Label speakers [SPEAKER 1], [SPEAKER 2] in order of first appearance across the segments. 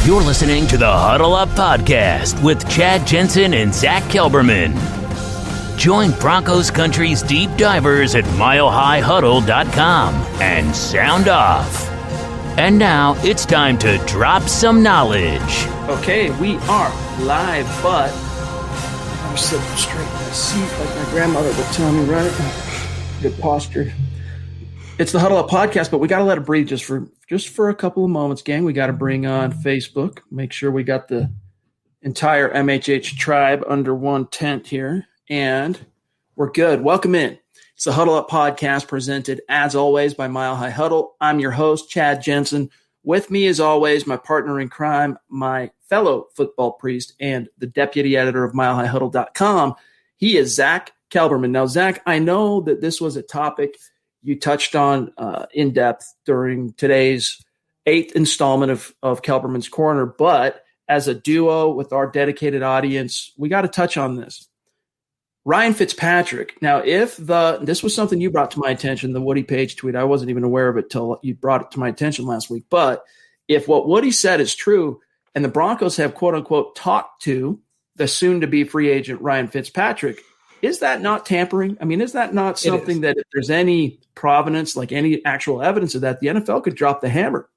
[SPEAKER 1] You're listening to the Huddle Up Podcast with Chad Jensen and Zack Kelberman. Join Broncos Country's deep divers at milehighhuddle.com and sound off. And now it's time to drop some knowledge.
[SPEAKER 2] Okay, we are live, but I'm sitting straight in my seat like my grandmother would tell me, right? Good posture. It's the Huddle Up Podcast, but we got to let it breathe just for a couple of moments, gang. We got to bring on Facebook, make sure we got the entire MHH tribe under one tent here, and we're good. Welcome in. It's the Huddle Up Podcast presented, as always, by Mile High Huddle. I'm your host, Chad Jensen. With me, as always, my partner in crime, my fellow football priest, and the deputy editor of milehighhuddle.com. He is Zack Kelberman. Now, Zack, I know that this was a topic you touched on in depth during today's 8th installment of Kelberman's Corner, but as a duo with our dedicated audience, we got to touch on this. Ryan Fitzpatrick. Now, this was something you brought to my attention, the Woody Page tweet. I wasn't even aware of it till you brought it to my attention last week. But if what Woody said is true, and the Broncos have quote unquote talked to the soon-to-be free agent Ryan Fitzpatrick, is that not tampering? I mean, is that not something that if there's any provenance, like any actual evidence of that, the NFL could drop the hammer?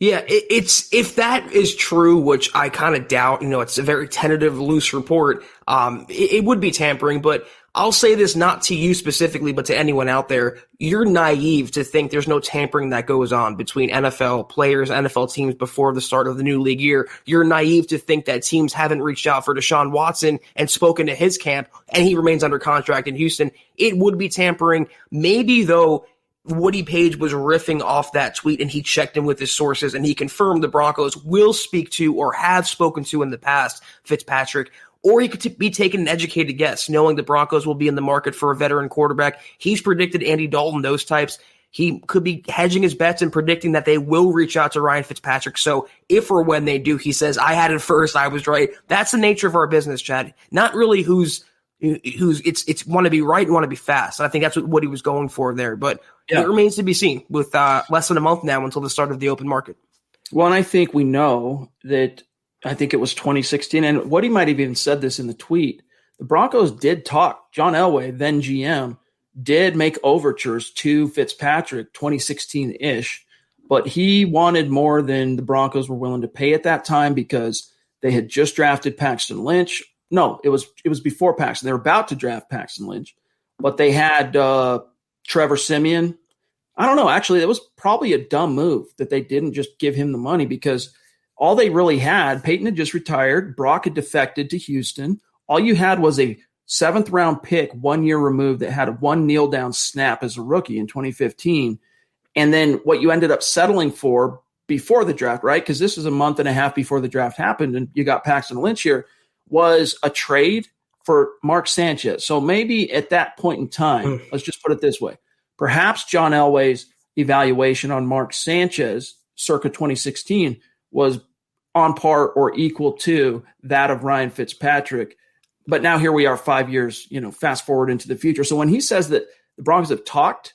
[SPEAKER 3] Yeah, it's if that is true, which I kind of doubt, it's a very tentative, loose report, it would be tampering, but I'll say this not to you specifically, but to anyone out there. You're naive to think there's no tampering that goes on between NFL players, NFL teams before the start of the new league year. You're naive to think that teams haven't reached out for Deshaun Watson and spoken to his camp, and he remains under contract in Houston. It would be tampering. Maybe, though, Woody Page was riffing off that tweet and he checked in with his sources and he confirmed the Broncos will speak to or have spoken to in the past Fitzpatrick. Or he could be taking an educated guess, knowing the Broncos will be in the market for a veteran quarterback. He's predicted Andy Dalton, those types. He could be hedging his bets and predicting that they will reach out to Ryan Fitzpatrick. So if or when they do, he says, I had it first, I was right. That's the nature of our business, Chad. Not really who's it's want to be right and want to be fast. And I think that's what he was going for there. But It remains to be seen with less than a month now until the start of the open market.
[SPEAKER 2] Well, and I think we know that I think it was 2016, and Woody might have even said this in the tweet. The Broncos did talk. John Elway, then GM, did make overtures to Fitzpatrick 2016-ish, but he wanted more than the Broncos were willing to pay at that time because they had just drafted Paxton Lynch. No, it was before Paxton. They were about to draft Paxton Lynch, but they had Trevor Siemian. I don't know. Actually, it was probably a dumb move that they didn't just give him the money because all they really had, Peyton had just retired. Brock had defected to Houston. All you had was a 7th-round pick 1 year removed that had a one kneel-down snap as a rookie in 2015. And then what you ended up settling for before the draft, right? Because this is a month and a half before the draft happened, and you got Paxton Lynch here, was a trade for Mark Sanchez. So maybe at that point in time, let's just put it this way, perhaps John Elway's evaluation on Mark Sanchez circa 2016 was on par or equal to that of Ryan Fitzpatrick. But now here we are 5 years, fast forward into the future. So when he says that the Broncos have talked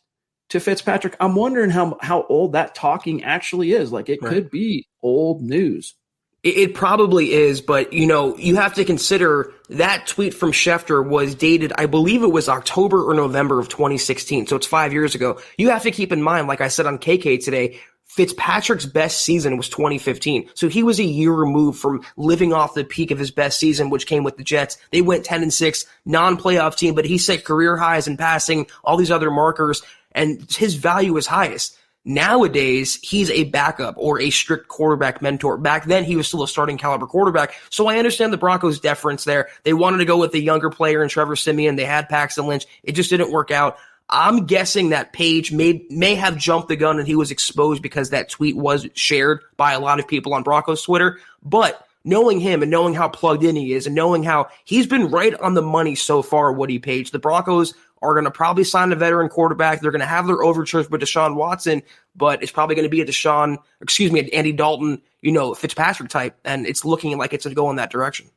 [SPEAKER 2] to Fitzpatrick, I'm wondering how old that talking actually is. Like it could be old news.
[SPEAKER 3] It probably is, but, you have to consider that tweet from Schefter was dated, I believe it was October or November of 2016, so it's 5 years ago. You have to keep in mind, like I said on KK today, Fitzpatrick's best season was 2015, so he was a year removed from living off the peak of his best season, which came with the Jets. They went 10-6, non-playoff team, but he set career highs in passing, all these other markers, and his value is highest. Nowadays, he's a backup or a strict quarterback mentor. Back then, he was still a starting caliber quarterback. So I understand the Broncos' deference there. They wanted to go with the younger player in Trevor Siemian. They had Paxton Lynch. It just didn't work out. I'm guessing that Page may have jumped the gun and he was exposed because that tweet was shared by a lot of people on Broncos Twitter. But knowing him and knowing how plugged in he is and knowing how he's been right on the money so far, Woody Page, the Broncos are going to probably sign a veteran quarterback. They're going to have their overtures with Deshaun Watson, but it's probably going to be an Andy Dalton, Fitzpatrick type, and it's looking like it's going to go in that direction.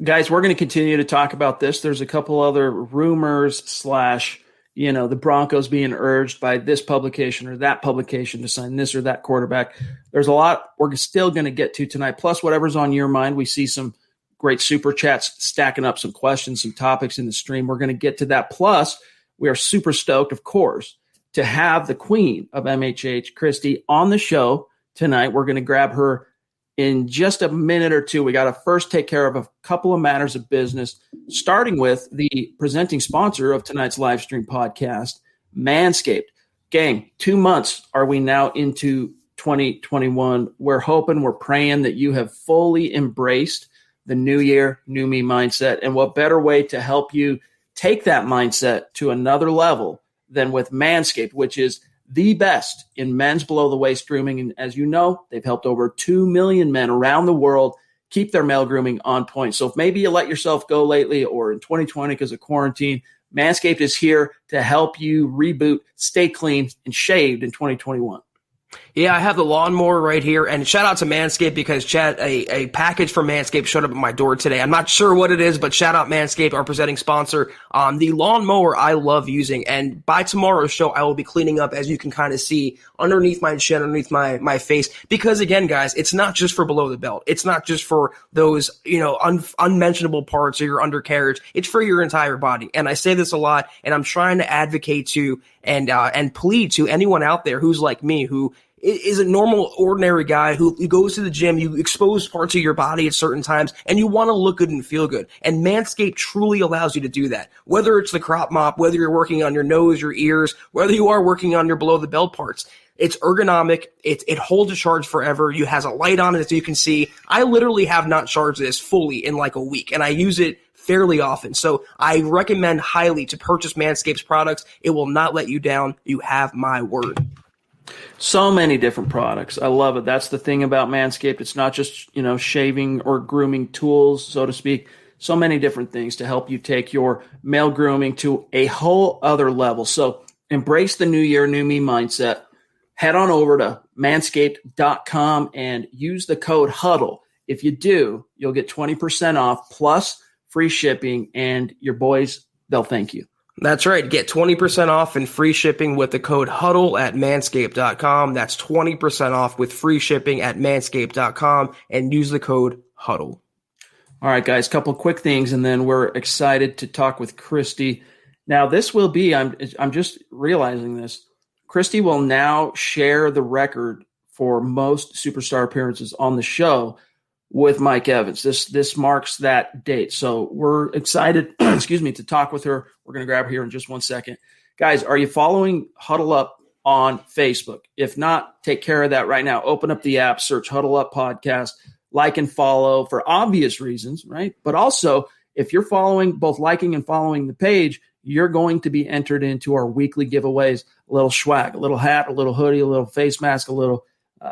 [SPEAKER 2] Guys, we're going to continue to talk about this. There's a couple other rumors / the Broncos being urged by this publication or that publication to sign this or that quarterback. There's a lot we're still going to get to tonight, plus whatever's on your mind. We see some great super chats stacking up some questions, some topics in the stream. We're going to get to that. Plus, we are super stoked, of course, to have the queen of MHH, Kristie, on the show tonight. We're going to grab her in just a minute or two. We got to first take care of a couple of matters of business, starting with the presenting sponsor of tonight's live stream podcast, Manscaped. Gang, 2 months are we now into 2021. We're hoping, we're praying that you have fully embraced the new year, new me mindset. And what better way to help you take that mindset to another level than with Manscaped, which is the best in men's below-the-waist grooming. And as you know, they've helped over 2 million men around the world keep their male grooming on point. So if maybe you let yourself go lately or in 2020 because of quarantine, Manscaped is here to help you reboot, stay clean, and shaved in 2021.
[SPEAKER 3] Yeah, I have the lawnmower right here, and shout out to Manscaped because, Chad, a package from Manscaped showed up at my door today. I'm not sure what it is, but shout out Manscaped, our presenting sponsor. The lawnmower I love using, and by tomorrow's show, I will be cleaning up, as you can kind of see, underneath my chin, underneath my face, because again, guys, it's not just for below the belt. It's not just for those, unmentionable parts of your undercarriage. It's for your entire body, and I say this a lot, and I'm trying to advocate to and plead to anyone out there who's like me, who is a normal, ordinary guy who goes to the gym, you expose parts of your body at certain times, and you want to look good and feel good. And Manscaped truly allows you to do that. Whether it's the crop mop, whether you're working on your nose, your ears, whether you are working on your below-the-belt parts, it's ergonomic. It holds a charge forever. You has a light on it, as you can see. I literally have not charged this fully in like a week, and I use it fairly often. So I recommend highly to purchase Manscaped's products. It will not let you down. You have my word.
[SPEAKER 2] So many different products. I love it. That's the thing about Manscaped. It's not just, shaving or grooming tools, so to speak. So many different things to help you take your male grooming to a whole other level. So embrace the new year, new me mindset. Head on over to manscaped.com and use the code HUDDLE. If you do, you'll get 20% off plus free shipping, and your boys, they'll thank you.
[SPEAKER 3] That's right. Get 20% off and free shipping with the code HUDDLE at manscaped.com. That's 20% off with free shipping at manscaped.com, and use the code HUDDLE.
[SPEAKER 2] All right, guys, couple quick things, and then we're excited to talk with Kristie. Now, this will be, I'm just realizing this, Kristie will now share the record for most superstar appearances on the show with Mike Evans. This marks that date. So we're excited, to talk with her. We're going to grab her here in just 1 second. Guys, are you following Huddle Up on Facebook? If not, take care of that right now. Open up the app, search Huddle Up Podcast, like and follow for obvious reasons, right? But also, if you're both liking and following the page, you're going to be entered into our weekly giveaways, a little swag, a little hat, a little hoodie, a little face mask, a little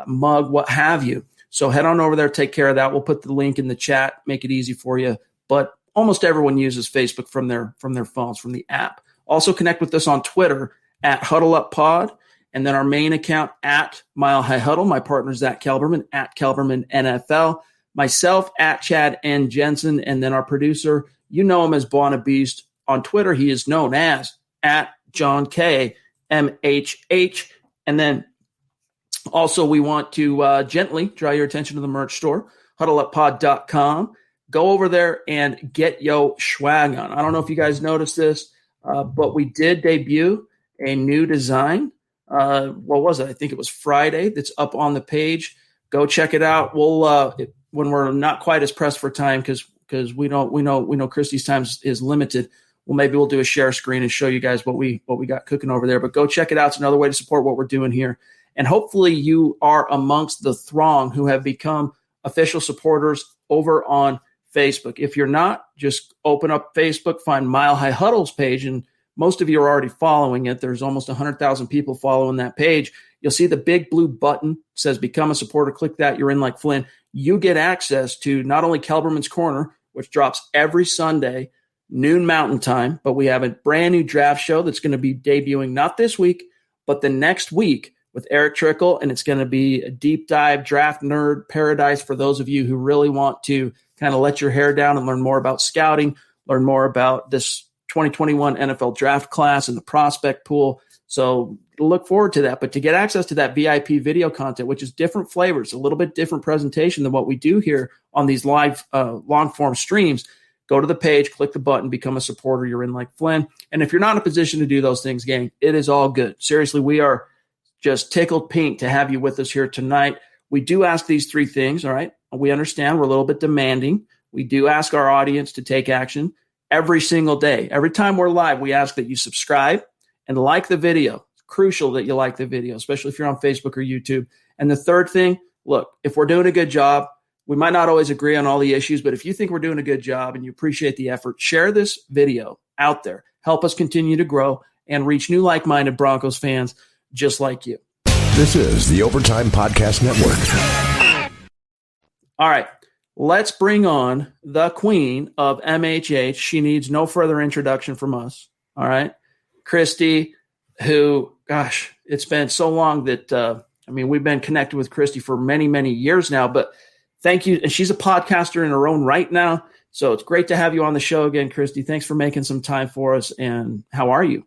[SPEAKER 2] mug, what have you. So head on over there, take care of that. We'll put the link in the chat, make it easy for you. But almost everyone uses Facebook from their phones, from the app. Also connect with us on Twitter at HuddleUpPod, and then our main account at Mile High Huddle. My partner, Zack Kelberman, at Kelberman NFL. Myself, at Chad and Jensen. And then our producer, you know him as Buona Beast. On Twitter, he is known as at John K. MHH. And then also, we want to gently draw your attention to the merch store, huddleuppod.com. Go over there and get yo swag on. I don't know if you guys noticed this, but we did debut a new design. What was it? I think it was Friday. That's up on the page. Go check it out. We'll when we're not quite as pressed for time because we know Kristie's time is limited. Well, maybe we'll do a share screen and show you guys what we got cooking over there. But go check it out. It's another way to support what we're doing here. And hopefully you are amongst the throng who have become official supporters over on Facebook. If you're not, just open up Facebook, find Mile High Huddle's page, and most of you are already following it. There's almost 100,000 people following that page. You'll see the big blue button. It says Become a Supporter. Click that. You're in like Flynn. You get access to not only Kelberman's Corner, which drops every Sunday, noon Mountain Time, but we have a brand new draft show that's going to be debuting not this week, but the next week, with Eric Trickle, and it's going to be a deep dive draft nerd paradise for those of you who really want to kind of let your hair down and learn more about scouting, learn more about this 2021 NFL draft class and the prospect pool. So look forward to that. But to get access to that VIP video content, which is different flavors, a little bit different presentation than what we do here on these live long form streams, go to the page, click the button, become a supporter. You're in like Flynn. And if you're not in a position to do those things, gang, it is all good. Seriously, we are just tickled pink to have you with us here tonight. We do ask these three things, all right? We understand we're a little bit demanding. We do ask our audience to take action every single day. Every time we're live, we ask that you subscribe and like the video. It's crucial that you like the video, especially if you're on Facebook or YouTube. And the third thing, look, if we're doing a good job, we might not always agree on all the issues, but if you think we're doing a good job and you appreciate the effort, share this video out there. Help us continue to grow and reach new like-minded Broncos fans just like you.
[SPEAKER 4] This is the Overtime Podcast Network.
[SPEAKER 2] All right, let's bring on the queen of MHH. She needs no further introduction from us. All right, Kristie, who, gosh, it's been so long that, we've been connected with Kristie for many, many years now, but thank you. And she's a podcaster in her own right now. So it's great to have you on the show again, Kristie. Thanks for making some time for us. And how are you?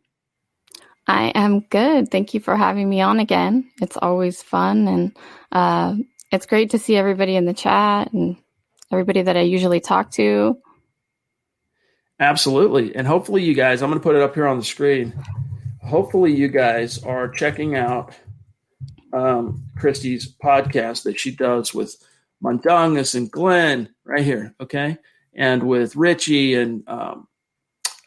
[SPEAKER 5] I am good. Thank you for having me on again. It's always fun. And it's great to see everybody in the chat and everybody that I usually talk to.
[SPEAKER 2] Absolutely. And hopefully you guys, I'm going to put it up here on the screen. Hopefully you guys are checking out Kristie's podcast that she does with Mundungus and Glenn right here. Okay. And with Richie and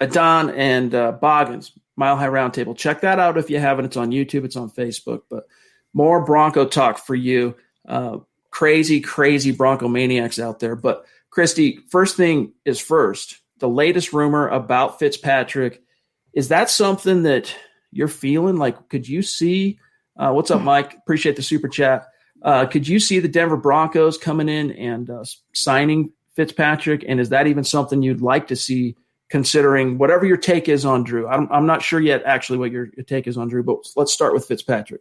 [SPEAKER 2] Adon and Boggins, Mile High Roundtable. Check that out if you haven't. It's on YouTube. It's on Facebook. But more Bronco talk for you. Crazy Bronco maniacs out there. But Kristie, first thing is first, the latest rumor about Fitzpatrick. Is that something that you're feeling? Like, could you see what's up, Mike? Appreciate the super chat. Could you see the Denver Broncos coming in and signing Fitzpatrick? And is that even something you'd like to see, considering whatever your take is on Drew? I'm not sure yet actually what your take is on Drew, but let's start with Fitzpatrick.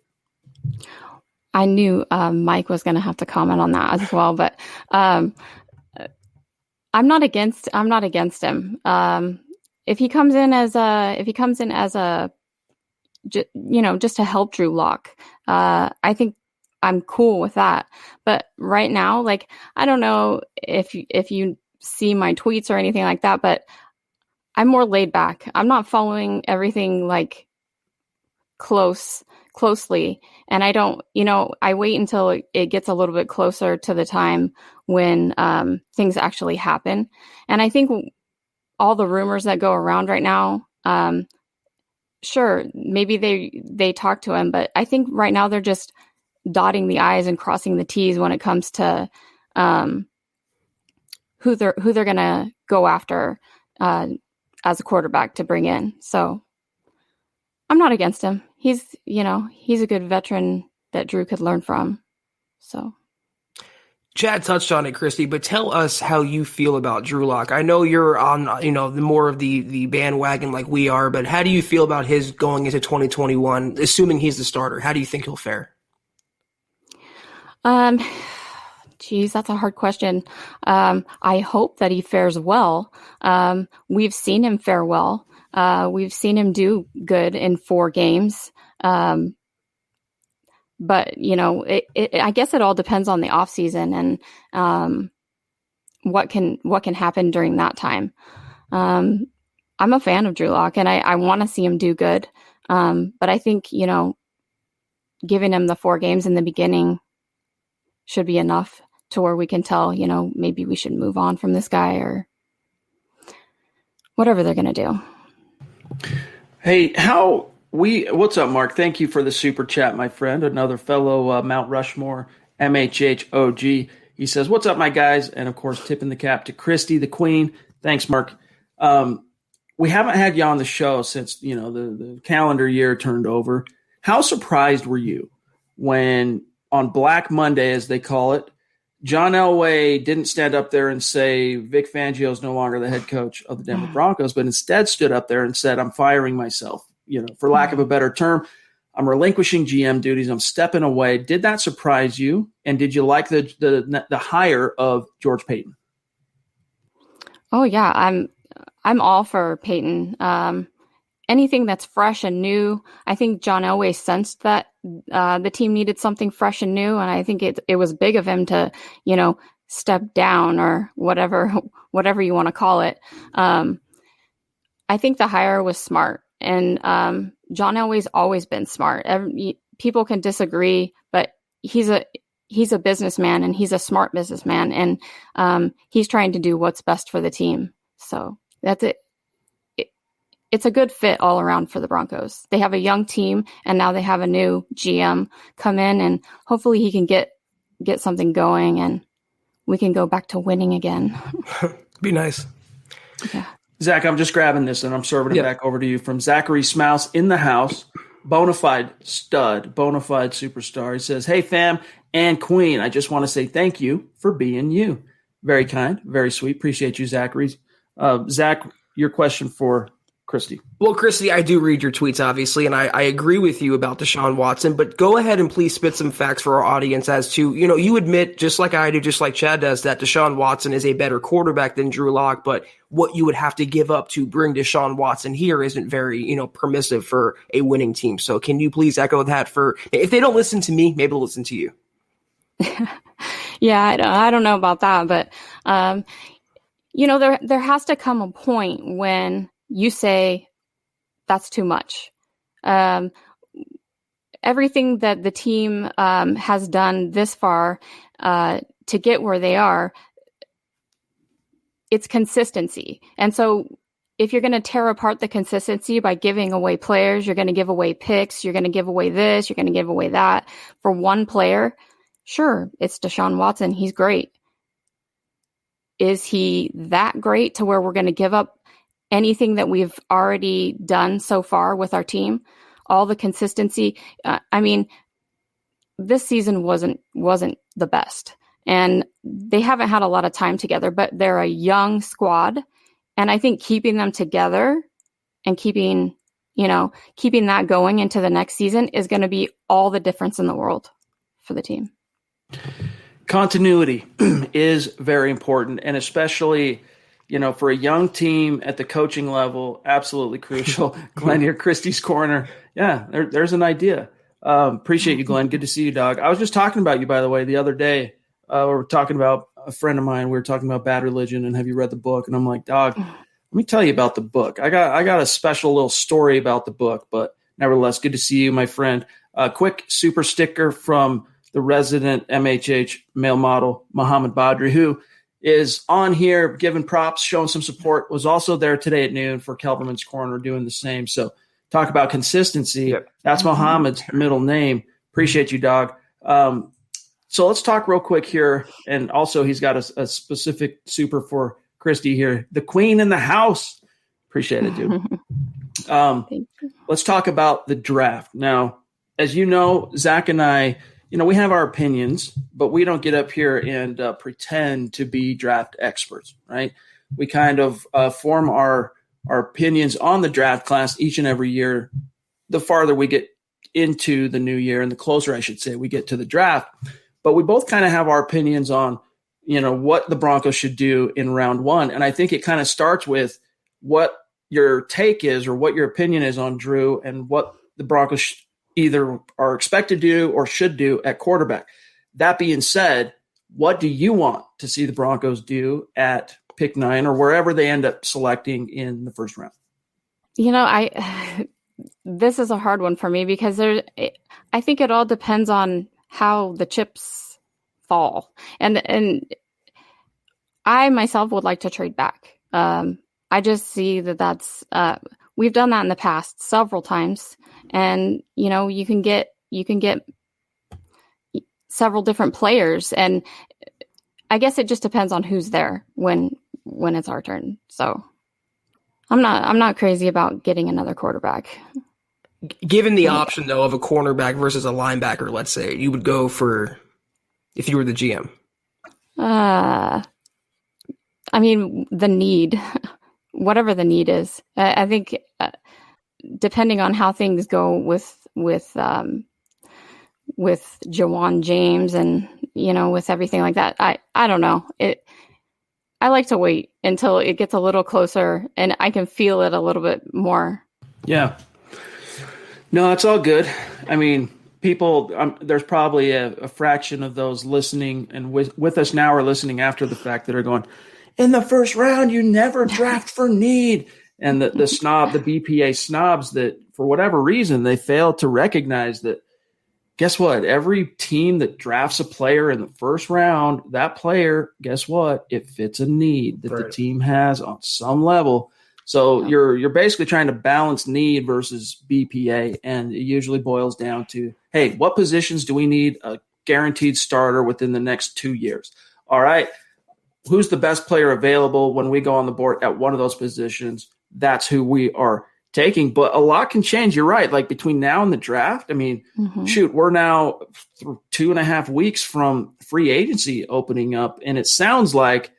[SPEAKER 5] I knew Mike was going to have to comment on that as well, but I'm not against him. If he comes in as a just to help Drew Lock, I think I'm cool with that. But right now, like, I don't know if you see my tweets or anything like that, but I'm more laid back. I'm not following everything like closely. And I don't, I wait until it gets a little bit closer to the time when things actually happen. And I think all the rumors that go around right now, sure, maybe they talk to him, but I think right now they're just dotting the I's and crossing the T's when it comes to who they're going to go after as a quarterback to bring in. So I'm not against him. He's a good veteran that Drew could learn from. So
[SPEAKER 3] Chad touched on it, Kristie, but tell us how you feel about Drew Lock. I know you're on, the more of the bandwagon like we are, but how do you feel about his going into 2021, assuming he's the starter? How do you think he'll fare?
[SPEAKER 5] Geez, that's a hard question. I hope that he fares well. We've seen him fare well. We've seen him do good in 4 games. But, I guess it all depends on the off season and what can happen during that time. I'm a fan of Drew Lock, and I want to see him do good. But I think, giving him the 4 games in the beginning should be enough to where we can tell, maybe we should move on from this guy or whatever they're going to do.
[SPEAKER 2] Hey, what's up, Mark? Thank you for the super chat, my friend. Another fellow Mount Rushmore MHH OG. He says, "What's up, my guys?" And of course, tipping the cap to Kristie, the queen. Thanks, Mark. We haven't had you on the show since the calendar year turned over. How surprised were you when on Black Monday, as they call it, John Elway didn't stand up there and say Vic Fangio is no longer the head coach of the Denver Broncos, but instead stood up there and said, "I'm firing myself. For lack of a better term, I'm relinquishing GM duties. I'm stepping away." Did that surprise you? And did you like the hire of George Paton?
[SPEAKER 5] Oh yeah, I'm all for Peyton. Anything that's fresh and new. I think John Elway sensed that the team needed something fresh and new, and I think it was big of him to, step down or whatever you want to call it. I think the hire was smart, and John Elway's always been smart. People can disagree, but he's a businessman, and he's a smart businessman, and he's trying to do what's best for the team. So that's it. It's a good fit all around for the Broncos. They have a young team, and now they have a new GM come in, and hopefully he can get something going, and we can go back to winning again.
[SPEAKER 3] Be nice.
[SPEAKER 5] Yeah.
[SPEAKER 2] Zach, I'm just grabbing this, and I'm serving it back over to you from Zachary Smouse in the house. Bonafide stud, bonafide superstar. He says, "Hey, fam and queen, I just want to say thank you for being you." Very kind, very sweet. Appreciate you, Zachary. Zach, your question for Kristie.
[SPEAKER 3] Well, Kristie, I do read your tweets, obviously, and I agree with you about Deshaun Watson, but go ahead and please spit some facts for our audience as to, you admit, just like I do, just like Chad does, that Deshaun Watson is a better quarterback than Drew Lock, but what you would have to give up to bring Deshaun Watson here isn't very, permissive for a winning team. So can you please echo that if they don't listen to me, maybe they'll listen to you.
[SPEAKER 5] Yeah, I don't know about that, but, there has to come a point when you say that's too much. Everything that the team has done this far to get where they are, it's consistency. And so if you're going to tear apart the consistency by giving away players, you're going to give away picks, you're going to give away this, you're going to give away that for one player. Sure, it's Deshaun Watson. He's great. Is he that great to where we're going to give up anything that we've already done so far with our team, all the consistency? This season wasn't the best, and they haven't had a lot of time together, but they're a young squad. And I think keeping them together and keeping that going into the next season is going to be all the difference in the world for the team.
[SPEAKER 2] Continuity is very important, and especially for a young team at the coaching level, absolutely crucial. Glenn, you're Kristie's corner. Yeah, there's an idea. Appreciate you, Glenn. Good to see you, dog. I was just talking about you, by the way, the other day. We were talking about a friend of mine. We were talking about Bad Religion and have you read the book? And I'm like, dog, let me tell you about the book. I got a special little story about the book, but nevertheless, good to see you, my friend. Quick super sticker from the resident MHH male model, Muhammad Badri, who is on here giving props, showing some support, was also there today at noon for Kelberman's Corner doing the same. So talk about consistency.
[SPEAKER 3] Yep.
[SPEAKER 2] That's Muhammad's middle name. Appreciate you, dog. So let's talk real quick here. And also he's got a specific super for Kristie here. The queen in the house. Appreciate it, dude. Let's talk about the draft. Now, as you know, Zach and I, we have our opinions, but we don't get up here and pretend to be draft experts, right? We kind of form our opinions on the draft class each and every year. The farther we get into the new year, and the closer, I should say, we get to the draft. But we both kind of have our opinions on, what the Broncos should do in round one. And I think it kind of starts with what your take is or what your opinion is on Drew and what the Broncos either are expected to do or should do at quarterback. That being said, what do you want to see the Broncos do at pick 9 or wherever they end up selecting in the first round?
[SPEAKER 5] This is a hard one for me because I think it all depends on how the chips fall. And I myself would like to trade back. I just see that's we've done that in the past several times. And, you can get several different players. And I guess it just depends on who's there when it's our turn. So I'm not crazy about getting another quarterback.
[SPEAKER 3] Given the option, though, of a cornerback versus a linebacker, let's say, you would go for, if you were the GM.
[SPEAKER 5] The need, whatever the need is. I think depending on how things go with Jawan James and, with everything like that, I don't know. I like to wait until it gets a little closer and I can feel it a little bit more.
[SPEAKER 2] Yeah. No, it's all good. I mean, people, there's probably a fraction of those listening and with us now or listening after the fact that are going, in the first round, you never draft for need. And the BPA snobs that for whatever reason, they fail to recognize that, guess what? Every team that drafts a player in the first round, that player, guess what? It fits a need that the team has on some level. So you're basically trying to balance need versus BPA, and it usually boils down to, hey, what positions do we need a guaranteed starter within the next 2 years? All right, who's the best player available when we go on the board at one of those positions? That's who we are taking. But a lot can change. You're right. Like between now and the draft, I mean, shoot, we're now 2.5 weeks from free agency opening up, and it sounds like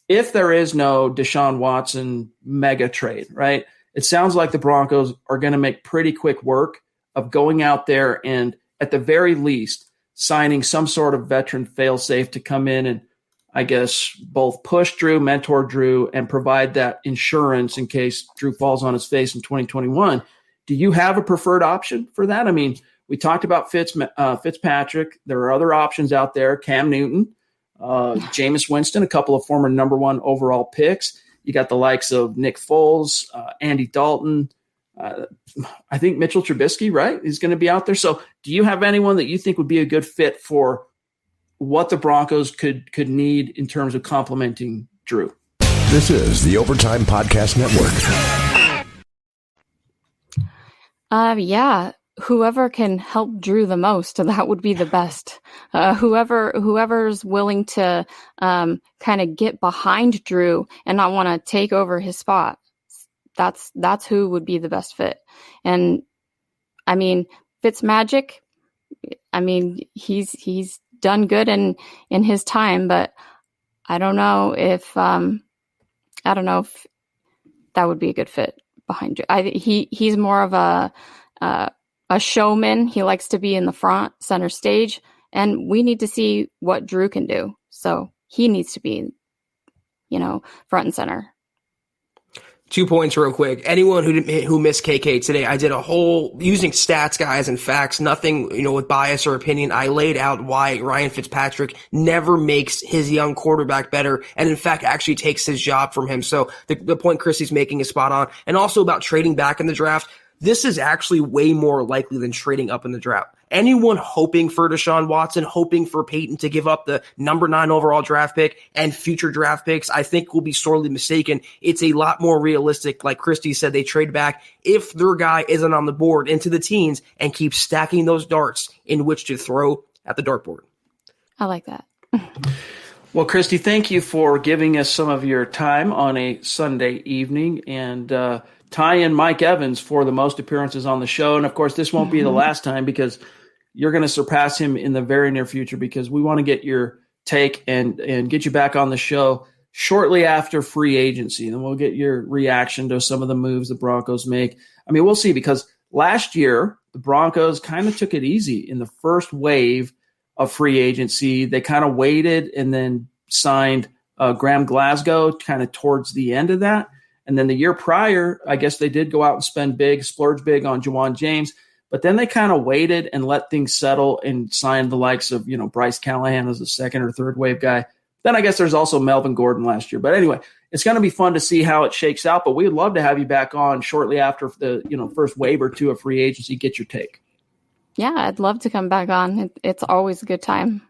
[SPEAKER 2] if there is no Deshaun Watson mega trade, right, it sounds like the Broncos are going to make pretty quick work of going out there and at the very least signing some sort of veteran fail-safe to come in and, I guess, both push Drew, mentor Drew, and provide that insurance in case Drew falls on his face in 2021. Do you have a preferred option for that? I mean, we talked about Fitzpatrick. There are other options out there. Cam Newton, Jameis Winston, a couple of former number one overall picks. You got the likes of Nick Foles, Andy Dalton. I think Mitchell Trubisky, right, is going to be out there. So do you have anyone that you think would be a good fit for what the Broncos could need in terms of complementing Drew?
[SPEAKER 4] This is the Overtime Podcast Network.
[SPEAKER 5] Yeah. Whoever can help Drew the most, that would be the best. Whoever's willing to kind of get behind Drew and not want to take over his spot. That's who would be the best fit. And I mean, Fitzmagic, I mean, he's done good in his time, but I don't know if that would be a good fit behind Drew. He's more of a showman. He likes to be in the front center stage, and we need to see what Drew can do. So he needs to be, front and center.
[SPEAKER 3] 2 points real quick. Anyone who missed KK today, I did a whole using stats, guys, and facts, nothing, with bias or opinion. I laid out why Ryan Fitzpatrick never makes his young quarterback better, and in fact actually takes his job from him. So the point Kristie's making is spot on. And also about trading back in the draft. This is actually way more likely than trading up in the draft. Anyone hoping for Deshaun Watson, hoping for Peyton to give up the number 9 overall draft pick and future draft picks, I think will be sorely mistaken. It's a lot more realistic. Like Kristie said, they trade back if their guy isn't on the board into the teens and keep stacking those darts in which to throw at the dartboard.
[SPEAKER 5] I like that.
[SPEAKER 2] Well, Kristie, thank you for giving us some of your time on a Sunday evening, and tie in Mike Evans for the most appearances on the show. And of course, this won't be the last time because you're going to surpass him in the very near future, because we want to get your take and get you back on the show shortly after free agency. And we'll get your reaction to some of the moves the Broncos make. I mean, we'll see, because last year the Broncos kind of took it easy in the first wave of free agency. They kind of waited and then signed Graham Glasgow kind of towards the end of that. And then the year prior, I guess they did go out and spend big, splurge big on Juwan James. But then they kind of waited and let things settle and signed the likes of, Bryce Callahan as a second or third wave guy. Then I guess there's also Melvin Gordon last year. But anyway, it's going to be fun to see how it shakes out. But we'd love to have you back on shortly after the first wave or two of free agency. Get your take.
[SPEAKER 5] Yeah, I'd love to come back on. It's always a good time.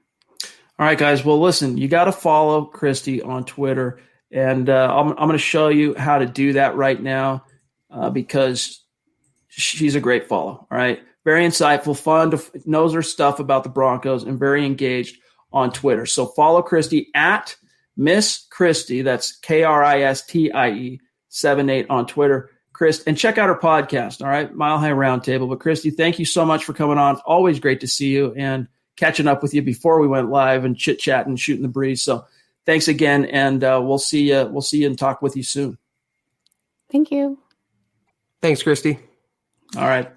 [SPEAKER 2] All right, guys. Well, listen, you got to follow Kristie on Twitter. And I'm going to show you how to do that right now because she's a great follow. All right. Very insightful, fun, knows her stuff about the Broncos, and very engaged on Twitter. So follow Kristie at Miss Kristie. That's Kristie 78 on Twitter. And check out her podcast. All right. Mile High Roundtable. But Kristie, thank you so much for coming on. It's always great to see you and catching up with you before we went live and chit chat and shooting the breeze. So thanks again, and we'll see you. We'll see you and talk with you soon.
[SPEAKER 5] Thank you.
[SPEAKER 3] Thanks, Kristie.
[SPEAKER 2] All right,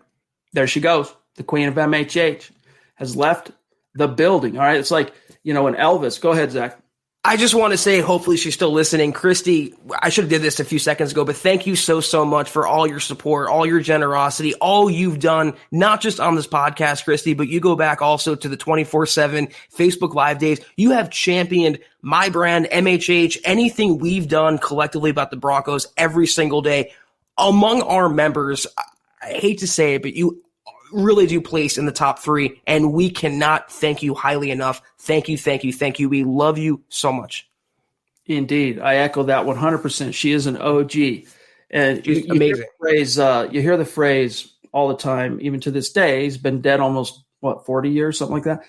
[SPEAKER 2] there she goes. The queen of MHH has left the building. All right, it's like in Elvis. Go ahead, Zach.
[SPEAKER 3] I just want to say, hopefully she's still listening. Kristie, I should have did this a few seconds ago, but thank you so much for all your support, all your generosity, all you've done, not just on this podcast, Kristie, but you go back also to the 24/7 Facebook Live days. You have championed my brand, MHH, anything we've done collectively about the Broncos every single day. Among our members, I hate to say it, but you really do place in the top 3, and we cannot thank you highly enough. Thank you. We love you so much.
[SPEAKER 2] Indeed. I echo that 100%. She is an OG. And
[SPEAKER 3] She's amazing.
[SPEAKER 2] You hear the phrase all the time, even to this day. He's been dead almost, 40 years, something like that.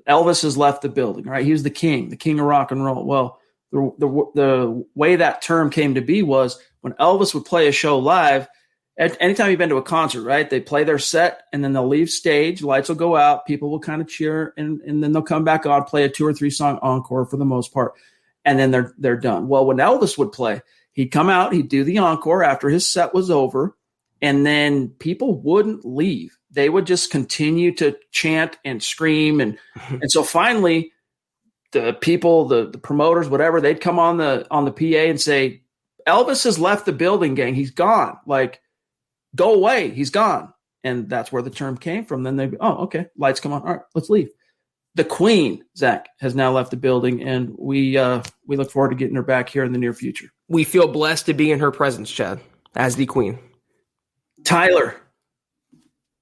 [SPEAKER 2] Elvis has left the building, right? He was the king of rock and roll. Well, the way that term came to be was when Elvis would play a show live. Anytime you've been to a concert, right? They play their set and then they'll leave stage, lights will go out, people will kind of cheer, and then they'll come back on, play a 2 or 3 song encore for the most part, and then they're done. Well, when Elvis would play, he'd come out, he'd do the encore after his set was over, and then people wouldn't leave. They would just continue to chant and scream, and so finally, the people, the promoters, whatever, they'd come on the PA and say, "Elvis has left the building, gang. He's gone. Like, go away. He's gone." And that's where the term came from. Then they'd be, "Oh, okay. Lights come on. All right, let's leave." The Queen, Zach, has now left the building, and we look forward to getting her back here in the near future.
[SPEAKER 3] We feel blessed to be in her presence, Chad, as the Queen.
[SPEAKER 2] Tyler,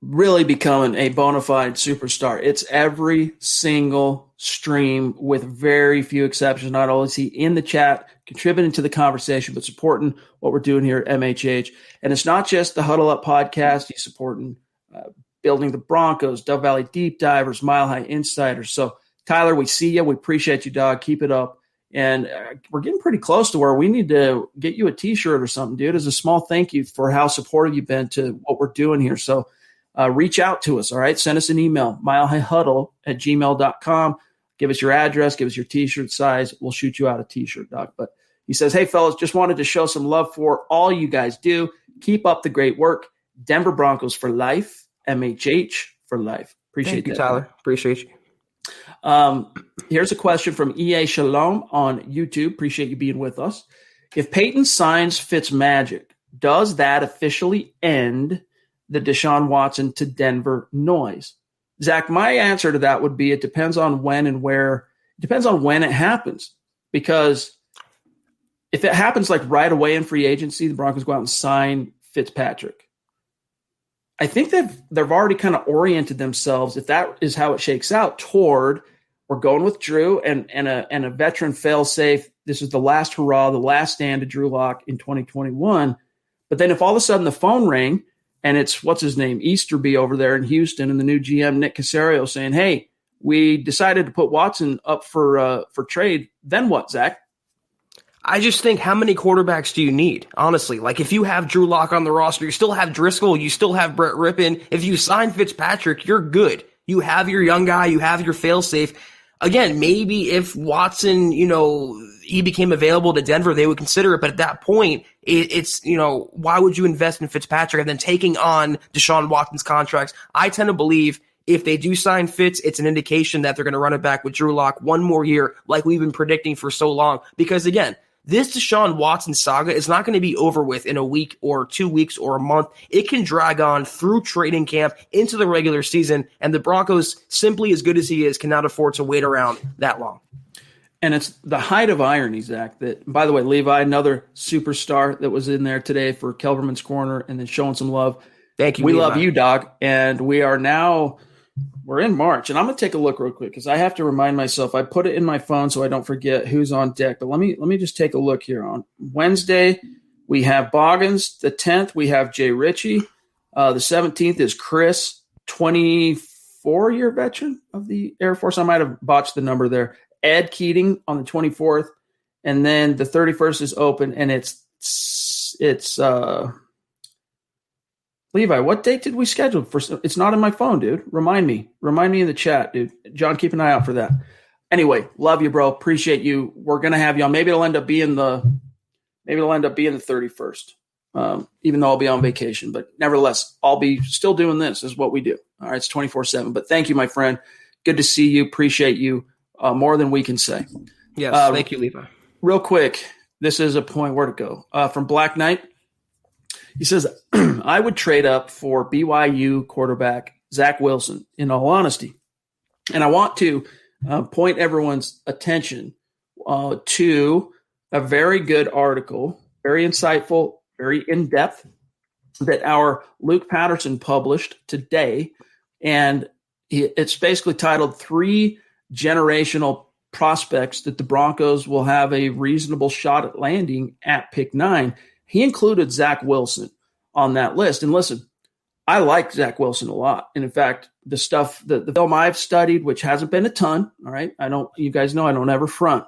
[SPEAKER 2] really becoming a bona fide superstar. It's every single stream with very few exceptions. Not only is he in the chat, contributing to the conversation, but supporting what we're doing here at MHH. And it's not just the Huddle Up podcast. He's supporting Building the Broncos, Dove Valley Deep Divers, Mile High Insiders. So, Tyler, we see you. We appreciate you, dog. Keep it up. And we're getting pretty close to where we need to get you a T-shirt or something, dude, as a small thank you for how supportive you've been to what we're doing here. So reach out to us, all right? Send us an email, milehighhuddle@gmail.com. Give us your address. Give us your T-shirt size. We'll shoot you out a T-shirt, dog. But he says, "Hey, fellas, just wanted to show some love for all you guys do. Keep up the great work. Denver Broncos for life. MHH for life." Appreciate
[SPEAKER 3] Thank you,
[SPEAKER 2] that,
[SPEAKER 3] Tyler. Appreciate you.
[SPEAKER 2] Here's a question from EA Shalom on YouTube. Appreciate you being with us. If Peyton signs Fitzmagic, does that officially end the Deshaun Watson to Denver noise? Zach, my answer to that would be it depends on when and where. It depends on when it happens. Because if it happens like right away in free agency, the Broncos go out and sign Fitzpatrick, I think they've already kind of oriented themselves, if that is how it shakes out, toward we're going with Drew and a veteran fail-safe. This is the last hurrah, the last stand to Drew Lock in 2021. But then if all of a sudden the phone rang and it's, what's his name, Easterby over there in Houston, and the new GM, Nick Caserio, saying, "Hey, we decided to put Watson up for trade," then what, Zach?
[SPEAKER 3] I just think, how many quarterbacks do you need? Honestly, like if you have Drew Lock on the roster, you still have Driscoll, you still have Brett Rippon. If you sign Fitzpatrick, you're good. You have your young guy, you have your fail-safe. Again, maybe if Watson, he became available to Denver, they would consider it. But at that point, it's, why would you invest in Fitzpatrick and then taking on Deshaun Watson's contracts? I tend to believe if they do sign Fitz, it's an indication that they're going to run it back with Drew Lock one more year, like we've been predicting for so long. Because again, this Deshaun Watson saga is not going to be over with in a week or 2 weeks or a month. It can drag on through training camp into the regular season, and the Broncos, simply as good as he is, cannot afford to wait around that long.
[SPEAKER 2] And it's the height of irony, Zach, that, by the way, Levi, another superstar that was in there today for Kelberman's Corner and then showing some love.
[SPEAKER 3] Thank you,
[SPEAKER 2] We
[SPEAKER 3] Levi.
[SPEAKER 2] love you, dog. And we're in March, and I'm going to take a look real quick because I have to remind myself. I put it in my phone so I don't forget who's on deck. But let me just take a look here. On Wednesday, we have Boggins. The 10th, we have Jay Ritchie. The 17th is Chris, 24-year veteran of the Air Force. I might have botched the number there. Ed Keating on the 24th, and then the 31st is open, and it's Levi, what date did we schedule for? It's not in my phone, dude. Remind me in the chat, dude. John, keep an eye out for that. Anyway, love you, bro. Appreciate you. We're going to have you on. Maybe it'll end up being the 31st, even though I'll be on vacation. But nevertheless, I'll be still doing this is what we do. All right. It's 24/7, but thank you, my friend. Good to see you. Appreciate you more than we can say.
[SPEAKER 3] Yes, thank you, Levi.
[SPEAKER 2] Real quick, this is a point. Where'd it go? From Black Knight. He says, I would trade up for BYU quarterback Zack Wilson, in all honesty. And I want to point everyone's attention to a very good article, very insightful, very in-depth, that our Luke Patterson published today. And it's basically titled 3 Generational Prospects that the Broncos will have a reasonable shot at landing at pick 9. He included Zack Wilson on that list. And listen, I like Zack Wilson a lot. And in fact, the stuff, the film I've studied, which hasn't been a ton, all right, you guys know I don't ever front.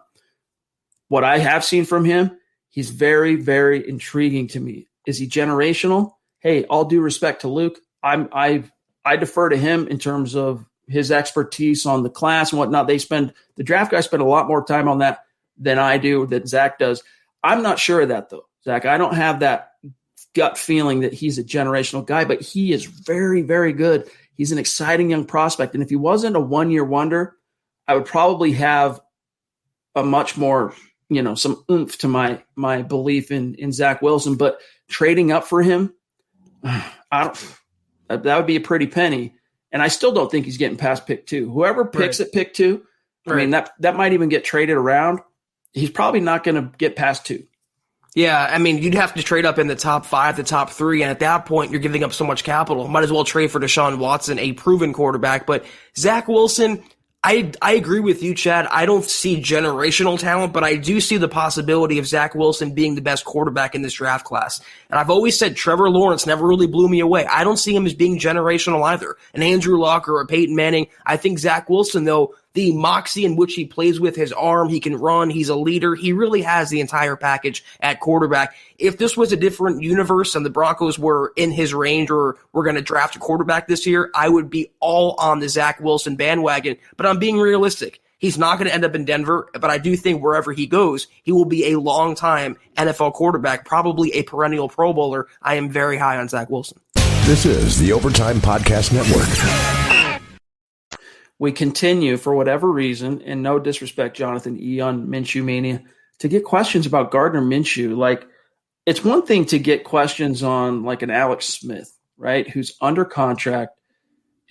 [SPEAKER 2] What I have seen from him, he's very, very intriguing to me. Is he generational? Hey, all due respect to Luke, I defer to him in terms of his expertise on the class and whatnot. The draft guys spend a lot more time on that than I do, that Zach does. I'm not sure of that though, Zach. I don't have that gut feeling that he's a generational guy, but he is very, very good. He's an exciting young prospect. And if he wasn't a one-year wonder, I would probably have a much more, some oomph to my belief in Zack Wilson. But trading up for him, that would be a pretty penny. And I still don't think he's getting past pick 2. Whoever picks at pick 2, I mean, that might even get traded around. He's probably not going to get past 2.
[SPEAKER 3] Yeah, I mean, you'd have to trade up in the top 5, the top 3, and at that point, you're giving up so much capital. Might as well trade for Deshaun Watson, a proven quarterback. But Zack Wilson, I agree with you, Chad. I don't see generational talent, but I do see the possibility of Zack Wilson being the best quarterback in this draft class. And I've always said Trevor Lawrence never really blew me away. I don't see him as being generational either. An Andrew Luck or a Peyton Manning. I think Zack Wilson, though, the moxie in which he plays with his arm, he can run, he's a leader. He really has the entire package at quarterback. If this was a different universe and the Broncos were in his range or were going to draft a quarterback this year, I would be all on the Zack Wilson bandwagon. But I'm being realistic. He's not going to end up in Denver, but I do think wherever he goes, he will be a long-time NFL quarterback, probably a perennial Pro Bowler. I am very high on Zack Wilson.
[SPEAKER 4] This is the Overtime Podcast Network.
[SPEAKER 2] We continue, for whatever reason, and no disrespect, Jonathan E. on Minshew Mania, to get questions about Gardner Minshew. Like, it's one thing to get questions on like an Alex Smith, right, who's under contract.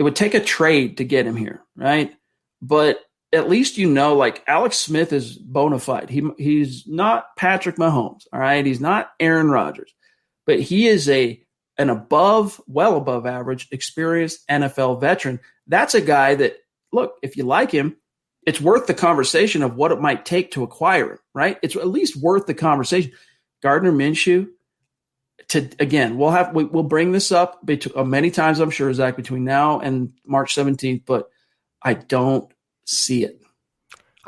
[SPEAKER 2] It would take a trade to get him here, right? But at least like Alex Smith is bona fide. He's not Patrick Mahomes, all right? He's not Aaron Rodgers, but he is an well above average, experienced NFL veteran. That's a guy that, look, if you like him, it's worth the conversation of what it might take to acquire him, right? It's at least worth the conversation. Gardner Minshew, we'll bring this up many times, I'm sure, Zach, between now and March 17th, but I don't see it.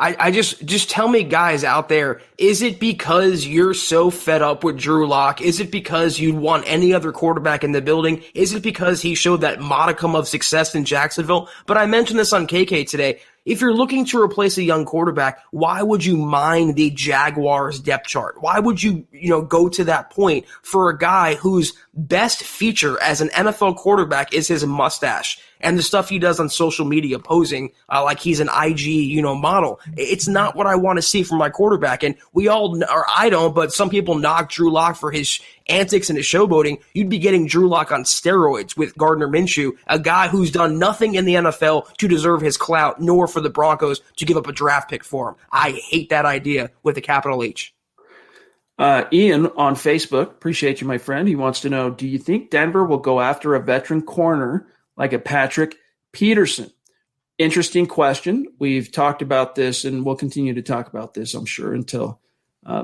[SPEAKER 3] I just tell me, guys out there, is it because you're so fed up with Drew Lock? Is it because you'd want any other quarterback in the building? Is it because he showed that modicum of success in Jacksonville? But I mentioned this on KK today. If you're looking to replace a young quarterback, why would you mine the Jaguars depth chart? Why would you, go to that point for a guy whose best feature as an NFL quarterback is his mustache and the stuff he does on social media posing like he's an IG, model? It's not what I want to see from my quarterback. And we all, or I don't, but some people knock Drew Lock for his antics and his showboating. You'd be getting Drew Lock on steroids with Gardner Minshew, a guy who's done nothing in the NFL to deserve his clout, nor for the Broncos to give up a draft pick for him. I hate that idea with a capital H.
[SPEAKER 2] Ian on Facebook, appreciate you, my friend. He wants to know, do you think Denver will go after a veteran corner like a Patrick Peterson? Interesting question. We've talked about this, and we'll continue to talk about this, I'm sure, until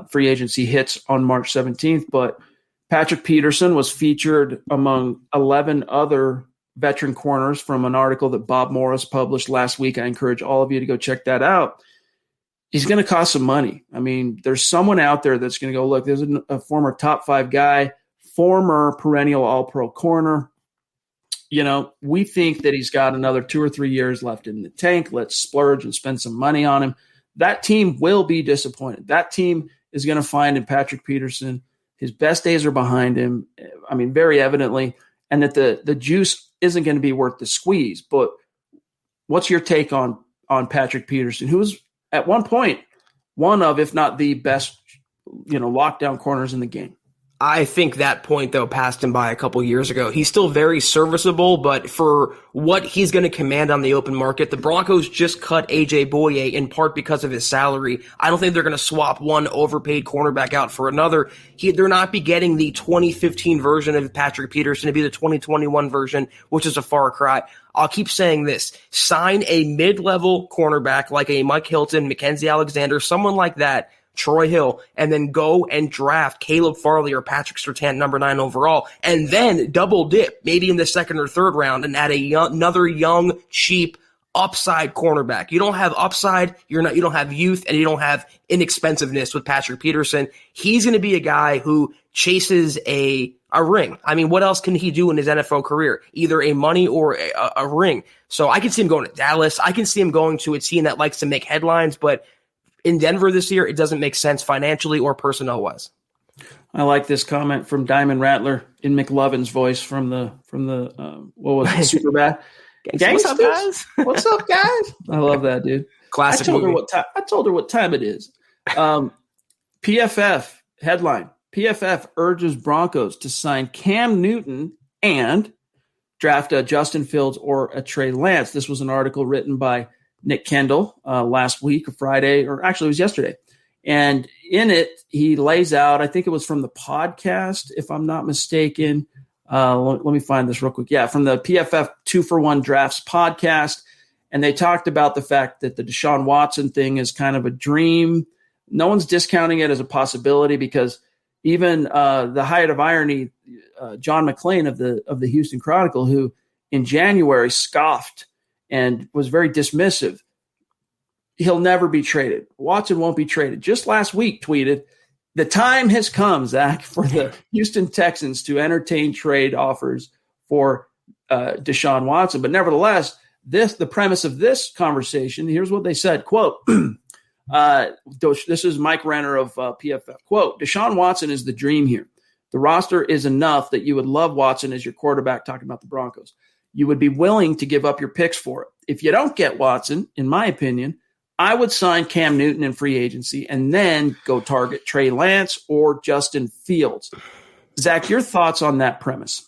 [SPEAKER 2] free agency hits on March 17th. But Patrick Peterson was featured among 11 other veteran corners from an article that Bob Morris published last week. I encourage all of you to go check that out. He's going to cost some money. I mean, there's someone out there that's going to go, look, there's a former top 5 guy, former perennial all-pro corner. We think that he's got another 2 or 3 years left in the tank. Let's splurge and spend some money on him. That team will be disappointed. That team is going to find in Patrick Peterson his best days are behind him. I mean, very evidently, and that the juice isn't going to be worth the squeeze. But what's your take on Patrick Peterson, who was at one point one of, if not the best, lockdown corners in the game.
[SPEAKER 3] I think that point, though, passed him by a couple years ago. He's still very serviceable, but for what he's going to command on the open market, the Broncos just cut A.J. Boye in part because of his salary. I don't think they're going to swap one overpaid cornerback out for another. They're not be getting the 2015 version of Patrick Peterson to be the 2021 version, which is a far cry. I'll keep saying this. Sign a mid-level cornerback like a Mike Hilton, Mackenzie Alexander, someone like that, Troy Hill, and then go and draft Caleb Farley or Patrick Surtain, number 9 overall, and then double dip, maybe in the second or third round, and add another young, cheap, upside cornerback. You don't have upside, you don't have youth, and you don't have inexpensiveness with Patrick Peterson. He's going to be a guy who chases a ring. I mean, what else can he do in his NFL career? Either a money or a ring. So I can see him going to Dallas. I can see him going to a team that likes to make headlines, but in Denver this year, it doesn't make sense financially or personnel-wise.
[SPEAKER 2] I like this comment from Diamond Rattler in McLovin's voice from the what was it, Superbad?
[SPEAKER 3] What's up, guys?
[SPEAKER 2] What's up, guys? I love that, dude.
[SPEAKER 3] Classic.
[SPEAKER 2] I told her what time it is. PFF headline: PFF urges Broncos to sign Cam Newton and draft a Justin Fields or a Trey Lance. This was an article written by Nick Kendall last week, or Friday, or actually it was yesterday. And in it, he lays out, I think it was from the podcast, if I'm not mistaken. Let me find this real quick. Yeah, from the PFF 2-for-1 Drafts podcast. And they talked about the fact that the Deshaun Watson thing is kind of a dream. No one's discounting it as a possibility because even the height of irony, John McClain of the Houston Chronicle, who in January scoffed and was very dismissive, he'll never be traded. Watson won't be traded. Just last week tweeted, the time has come, Zach, for the Houston Texans to entertain trade offers for Deshaun Watson. But nevertheless, the premise of this conversation, here's what they said, quote, this is Mike Renner of PFF, quote, Deshaun Watson is the dream here. The roster is enough that you would love Watson as your quarterback, talking about the Broncos. You would be willing to give up your picks for it. If you don't get Watson, in my opinion, I would sign Cam Newton in free agency and then go target Trey Lance or Justin Fields. Zach, your thoughts on that premise?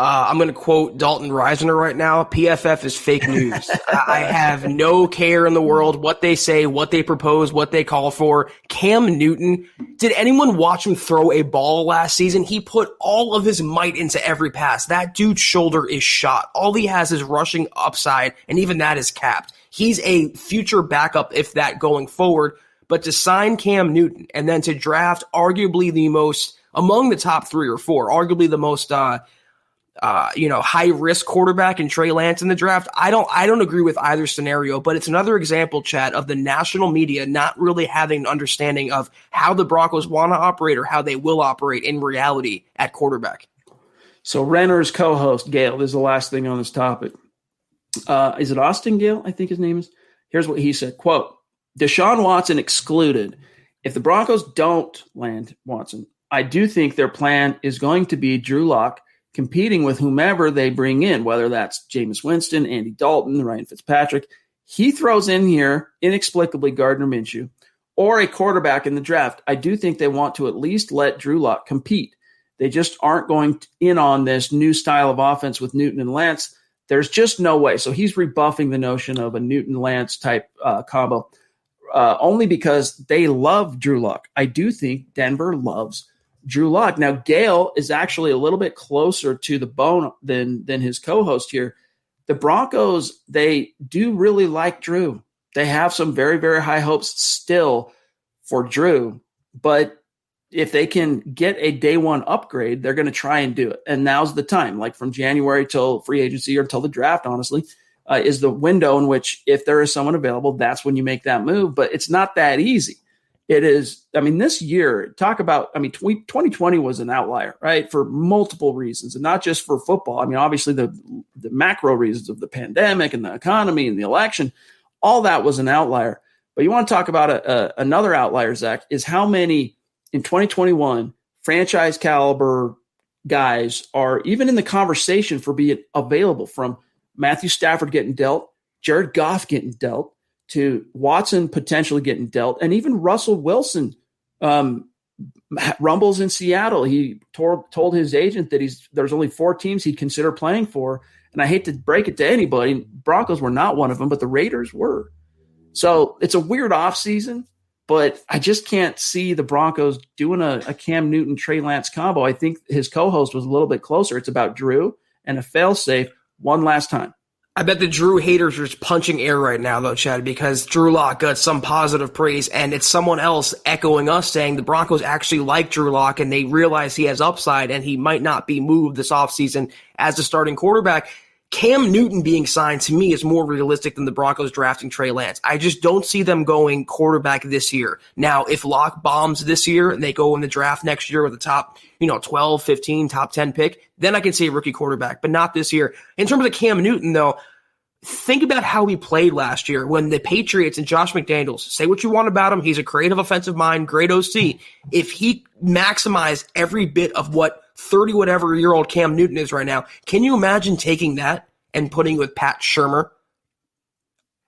[SPEAKER 3] I'm going to quote Dalton Reisner right now. PFF is fake news. I have no care in the world what they say, what they propose, what they call for. Cam Newton, did anyone watch him throw a ball last season? He put all of his might into every pass. That dude's shoulder is shot. All he has is rushing upside, and even that is capped. He's a future backup, if that, going forward. But to sign Cam Newton and then to draft arguably the most, among the top 3 or 4, arguably the most high risk quarterback in Trey Lance in the draft. I don't agree with either scenario, but it's another example, Chad, of the national media not really having an understanding of how the Broncos want to operate or how they will operate in reality at quarterback.
[SPEAKER 2] So Renner's co-host, Gale, this is the last thing on this topic. Is it Austin Gale? I think his name is. Here's what he said, quote, Deshaun Watson excluded. If the Broncos don't land Watson, I do think their plan is going to be Drew Lock competing with whomever they bring in, whether that's Jameis Winston, Andy Dalton, Ryan Fitzpatrick. He throws in here, inexplicably, Gardner Minshew, or a quarterback in the draft. I do think they want to at least let Drew Lock compete. They just aren't going in on this new style of offense with Newton and Lance. There's just no way. So he's rebuffing the notion of a Newton-Lance type combo only because they love Drew Lock. I do think Denver loves Drew Lock. Now, Gale is actually a little bit closer to the bone than his co-host here. The Broncos, they do really like Drew. They have some very, very high hopes still for Drew. But if they can get a day one upgrade, they're going to try and do it. And now's the time, like from January till free agency or until the draft, honestly, is the window in which if there is someone available, that's when you make that move. But it's not that easy. It is, this year, 2020 was an outlier, right, for multiple reasons, and not just for football. Obviously the macro reasons of the pandemic and the economy and the election, all that was an outlier. But you want to talk about another outlier, Zach, is how many in 2021 franchise caliber guys are even in the conversation for being available, from Matthew Stafford getting dealt, Jared Goff getting dealt, to Watson potentially getting dealt, and even Russell Wilson rumbles in Seattle. He told his agent that there's only 4 teams he'd consider playing for. And I hate to break it to anybody, Broncos were not one of them, but the Raiders were. So it's a weird offseason, but I just can't see the Broncos doing a Cam Newton, Trey Lance combo. I think his co-host was a little bit closer. It's about Drew and a fail-safe one last time.
[SPEAKER 3] I bet the Drew haters are just punching air right now, though, Chad, because Drew Lock got some positive praise, and it's someone else echoing us saying the Broncos actually like Drew Lock, and they realize he has upside, and he might not be moved this offseason as a starting quarterback. Cam Newton being signed, to me, is more realistic than the Broncos drafting Trey Lance. I just don't see them going quarterback this year. Now, if Lock bombs this year and they go in the draft next year with a top 12, 15, top 10 pick, then I can say rookie quarterback, but not this year. In terms of Cam Newton, though, think about how he played last year when the Patriots and Josh McDaniels, say what you want about him, he's a creative offensive mind, great OC. If he maximized every bit of what 30-whatever-year-old Cam Newton is right now, can you imagine taking that and putting it with Pat Shurmur?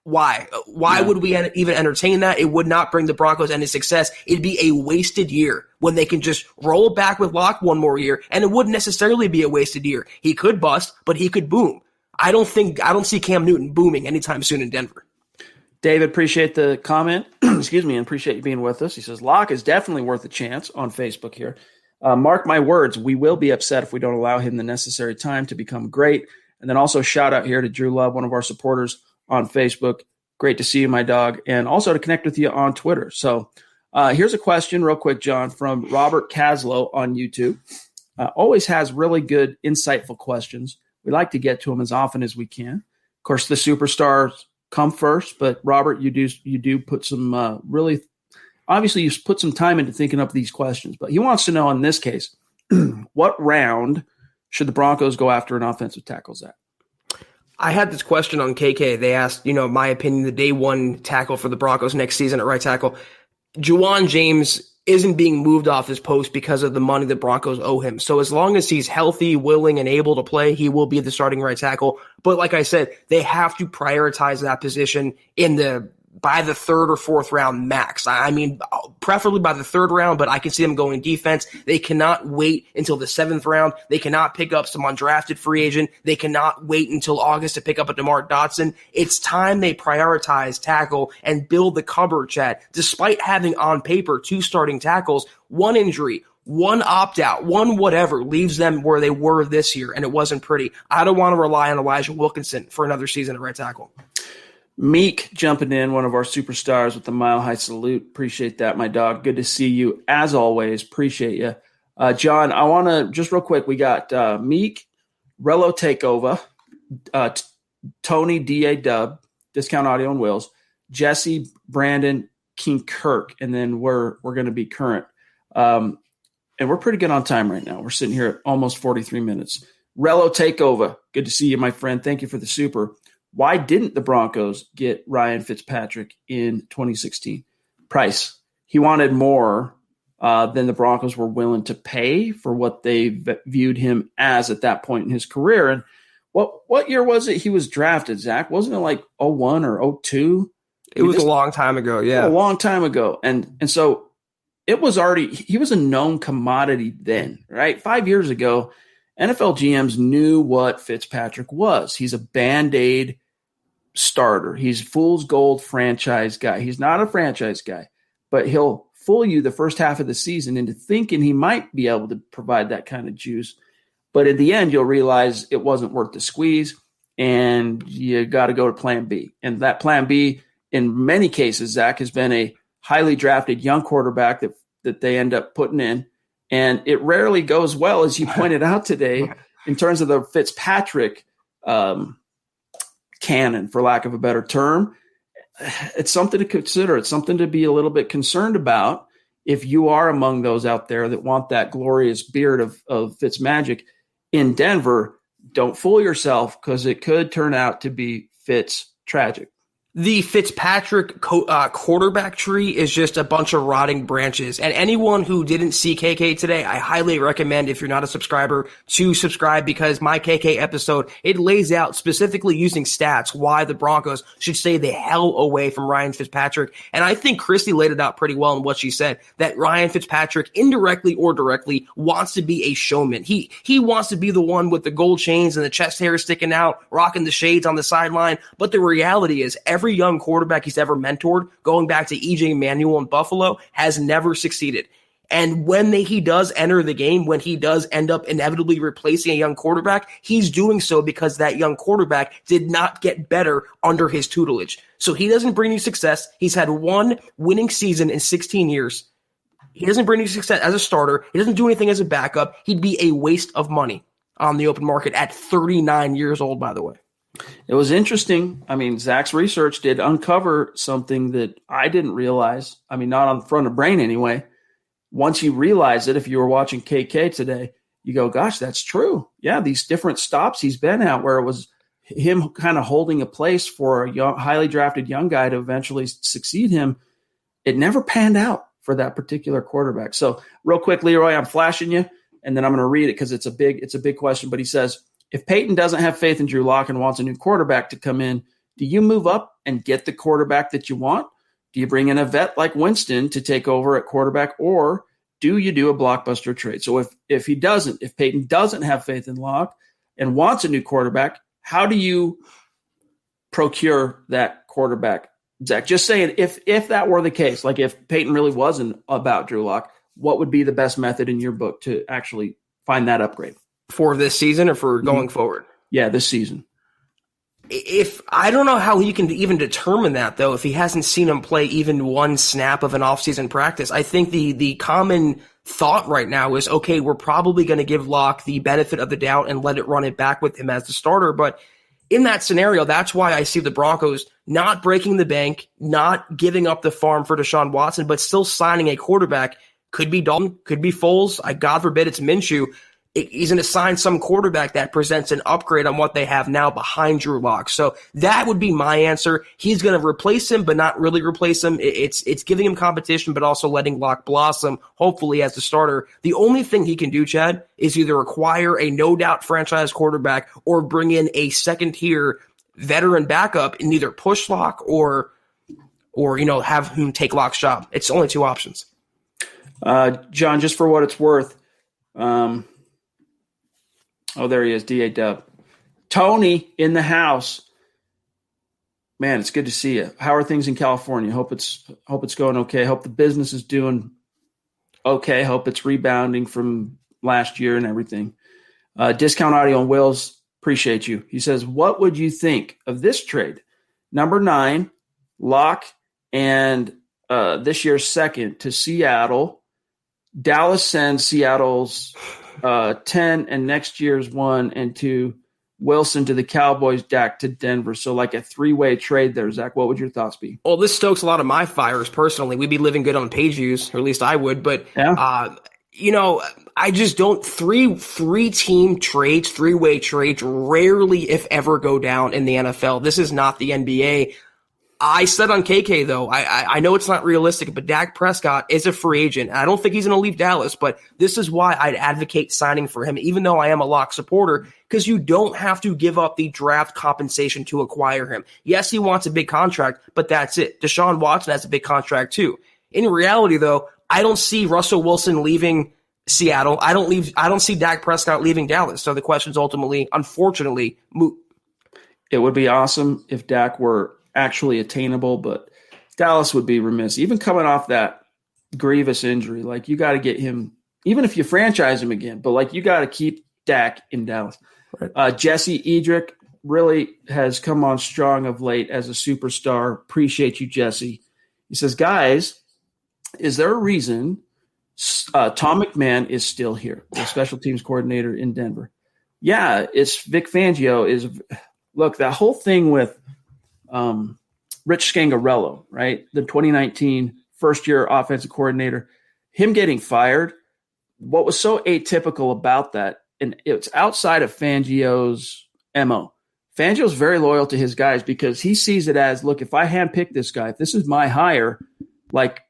[SPEAKER 3] Why? Why would we even entertain that? It would not bring the Broncos any success. It'd be a wasted year when they can just roll back with Locke one more year, and it wouldn't necessarily be a wasted year. He could bust, but he could boom. I don't see Cam Newton booming anytime soon in Denver.
[SPEAKER 2] David, appreciate the comment. Excuse me, and appreciate you being with us. He says, Locke is definitely worth a chance on Facebook here. Mark my words, we will be upset if we don't allow him the necessary time to become great. And then also shout out here to Drew Love, one of our supporters on Facebook. Great to see you, my dog. And also to connect with you on Twitter. So here's a question real quick, John, from Robert Caslow on YouTube. Always has really good, insightful questions. We like to get to them as often as we can. Of course, the superstars come first, but Robert, you do put some really – obviously you put some time into thinking up these questions. But he wants to know in this case, what round should the Broncos go after an offensive tackle, Zach?
[SPEAKER 3] I had this question on KK. They asked, my opinion, the day one tackle for the Broncos next season at right tackle. Juwan James isn't being moved off his post because of the money the Broncos owe him. So as long as he's healthy, willing, and able to play, he will be the starting right tackle. But like I said, they have to prioritize that position by the 3rd or 4th round max. I mean, preferably by the 3rd round, but I can see them going defense. They cannot wait until the 7th round. They cannot pick up some undrafted free agent. They cannot wait until August to pick up a DeMar Dotson. It's time they prioritize tackle and build the cupboard, Chad. Despite having on paper 2 starting tackles, 1 injury, 1 opt-out, 1 whatever leaves them where they were this year, and it wasn't pretty. I don't want to rely on Elijah Wilkinson for another season at right tackle.
[SPEAKER 2] Meek jumping in, one of our superstars with the Mile High salute. Appreciate that, my dog. Good to see you as always. Appreciate you. John, I want to just real quick. We got Meek, Rello Takeover, Tony D.A. Dub, Discount Audio and Wills, Jesse, Brandon, King Kirk, and then we're going to be current. And we're pretty good on time right now. We're sitting here at almost 43 minutes. Rello Takeover, good to see you, my friend. Thank you for the super. Why didn't the Broncos get Ryan Fitzpatrick in 2016? Price. He wanted more than the Broncos were willing to pay for what they viewed him as at that point in his career. And what year was it he was drafted, Zach? Wasn't it like 01 or 02?
[SPEAKER 3] It was a long time ago, yeah.
[SPEAKER 2] A long time ago. And so it was already – he was a known commodity then, right? 5 years ago, NFL GMs knew what Fitzpatrick was. He's a Band-Aid starter. He's fool's gold franchise guy. He's not a franchise guy, but he'll fool you the first half of the season into thinking he might be able to provide that kind of juice. But in the end, you'll realize it wasn't worth the squeeze, and you got to go to plan B. And that plan B, in many cases, Zach, has been a highly drafted young quarterback that they end up putting in. And it rarely goes well, as you pointed out today, in terms of the Fitzpatrick canon, for lack of a better term. It's something to consider. It's something to be a little bit concerned about if you are among those out there that want that glorious beard of Fitzmagic in Denver. Don't fool yourself, because it could turn out to be Fitz tragic.
[SPEAKER 3] The Fitzpatrick quarterback tree is just a bunch of rotting branches. And anyone who didn't see KK today, I highly recommend, if you're not a subscriber, to subscribe, because my KK episode, it lays out specifically using stats why the Broncos should stay the hell away from Ryan Fitzpatrick. And I think Kristie laid it out pretty well in what she said, that Ryan Fitzpatrick, indirectly or directly, wants to be a showman. He wants to be the one with the gold chains and the chest hair sticking out, rocking the shades on the sideline. But the reality is, every young quarterback he's ever mentored, going back to EJ Manuel in Buffalo, has never succeeded. And when he does enter the game, when he does end up inevitably replacing a young quarterback, he's doing so because that young quarterback did not get better under his tutelage. So he doesn't bring you success. He's had one winning season in 16 years. He doesn't bring you success as a starter. He doesn't do anything as a backup. He'd be a waste of money on the open market at 39 years old, by the way.
[SPEAKER 2] It was interesting. I mean, Zach's research did uncover something that I didn't realize. I mean, not on the front of brain anyway. Once you realize it, if you were watching KK today, you go, gosh, that's true. Yeah, these different stops he's been at where it was him kind of holding a place for a young, highly drafted young guy to eventually succeed him. It never panned out for that particular quarterback. So real quick, Leroy, I'm flashing you, and then I'm going to read it because it's a big question. But he says, if Peyton doesn't have faith in Drew Lock and wants a new quarterback to come in, do you move up and get the quarterback that you want? Do you bring in a vet like Winston to take over at quarterback, or do you do a blockbuster trade? So if Peyton doesn't have faith in Lock and wants a new quarterback, how do you procure that quarterback? Zach, just saying, if that were the case, like if Peyton really wasn't about Drew Lock, what would be the best method in your book to actually find that upgrade?
[SPEAKER 3] For this season or for going forward?
[SPEAKER 2] Yeah, this season.
[SPEAKER 3] If I don't know how he can even determine that, though, if he hasn't seen him play even one snap of an offseason practice. I think the common thought right now is, okay, we're probably going to give Locke the benefit of the doubt and let it run it back with him as the starter. But in that scenario, that's why I see the Broncos not breaking the bank, not giving up the farm for Deshaun Watson, but still signing a quarterback. Could be Dalton, could be Foles. God forbid it's Minshew. He's going to sign some quarterback that presents an upgrade on what they have now behind Drew Lock. So that would be my answer. He's going to replace him, but not really replace him. It's giving him competition, but also letting Lock blossom, hopefully as the starter. The only thing he can do, Chad, is either acquire a no-doubt franchise quarterback or bring in a second-tier veteran backup and either push Lock or have him take Lock's job. It's only two options.
[SPEAKER 2] John, just for what it's worth, oh, there he is, D.A. Dub. Tony in the house. Man, it's good to see you. How are things in California? Hope it's going okay. Hope the business is doing okay. Hope it's rebounding from last year and everything. Discount Audio and Wills, appreciate you. He says, what would you think of this trade? Number 9, Locke, and this year's second to Seattle. Dallas sends Seattle's 10 and next year's 1 and 2. Wilson to the Cowboys, Dak to Denver. So like a 3-way trade there, Zach. What would your thoughts be?
[SPEAKER 3] Well, this stokes a lot of my fires personally. We'd be living good on page views, or at least I would. But,
[SPEAKER 2] yeah.
[SPEAKER 3] I just don't – three-team trades, 3-way trades rarely, if ever, go down in the NFL. This is not the NBA. I said on KK, though, I know it's not realistic, but Dak Prescott is a free agent. I don't think he's going to leave Dallas, but this is why I'd advocate signing for him, even though I am a Lock supporter, because you don't have to give up the draft compensation to acquire him. Yes, he wants a big contract, but that's it. Deshaun Watson has a big contract, too. In reality, though, I don't see Russell Wilson leaving Seattle. I don't see Dak Prescott leaving Dallas. So the question's ultimately, unfortunately, moot.
[SPEAKER 2] It would be awesome if Dak were actually attainable, but Dallas would be remiss. Even coming off that grievous injury, like you got to get him, even if you franchise him again, but like you got to keep Dak in Dallas. Right. Jesse Edrick really has come on strong of late as a superstar. Appreciate you, Jesse. He says, guys, is there a reason Tom McMahon is still here, the special teams coordinator in Denver? Yeah, it's Vic Fangio. Look, that whole thing with Rich Scangarello, right? The 2019 first-year offensive coordinator, him getting fired. What was so atypical about that, and it's outside of Fangio's MO. Fangio's very loyal to his guys because he sees it as, look, if I handpick this guy, if this is my hire, like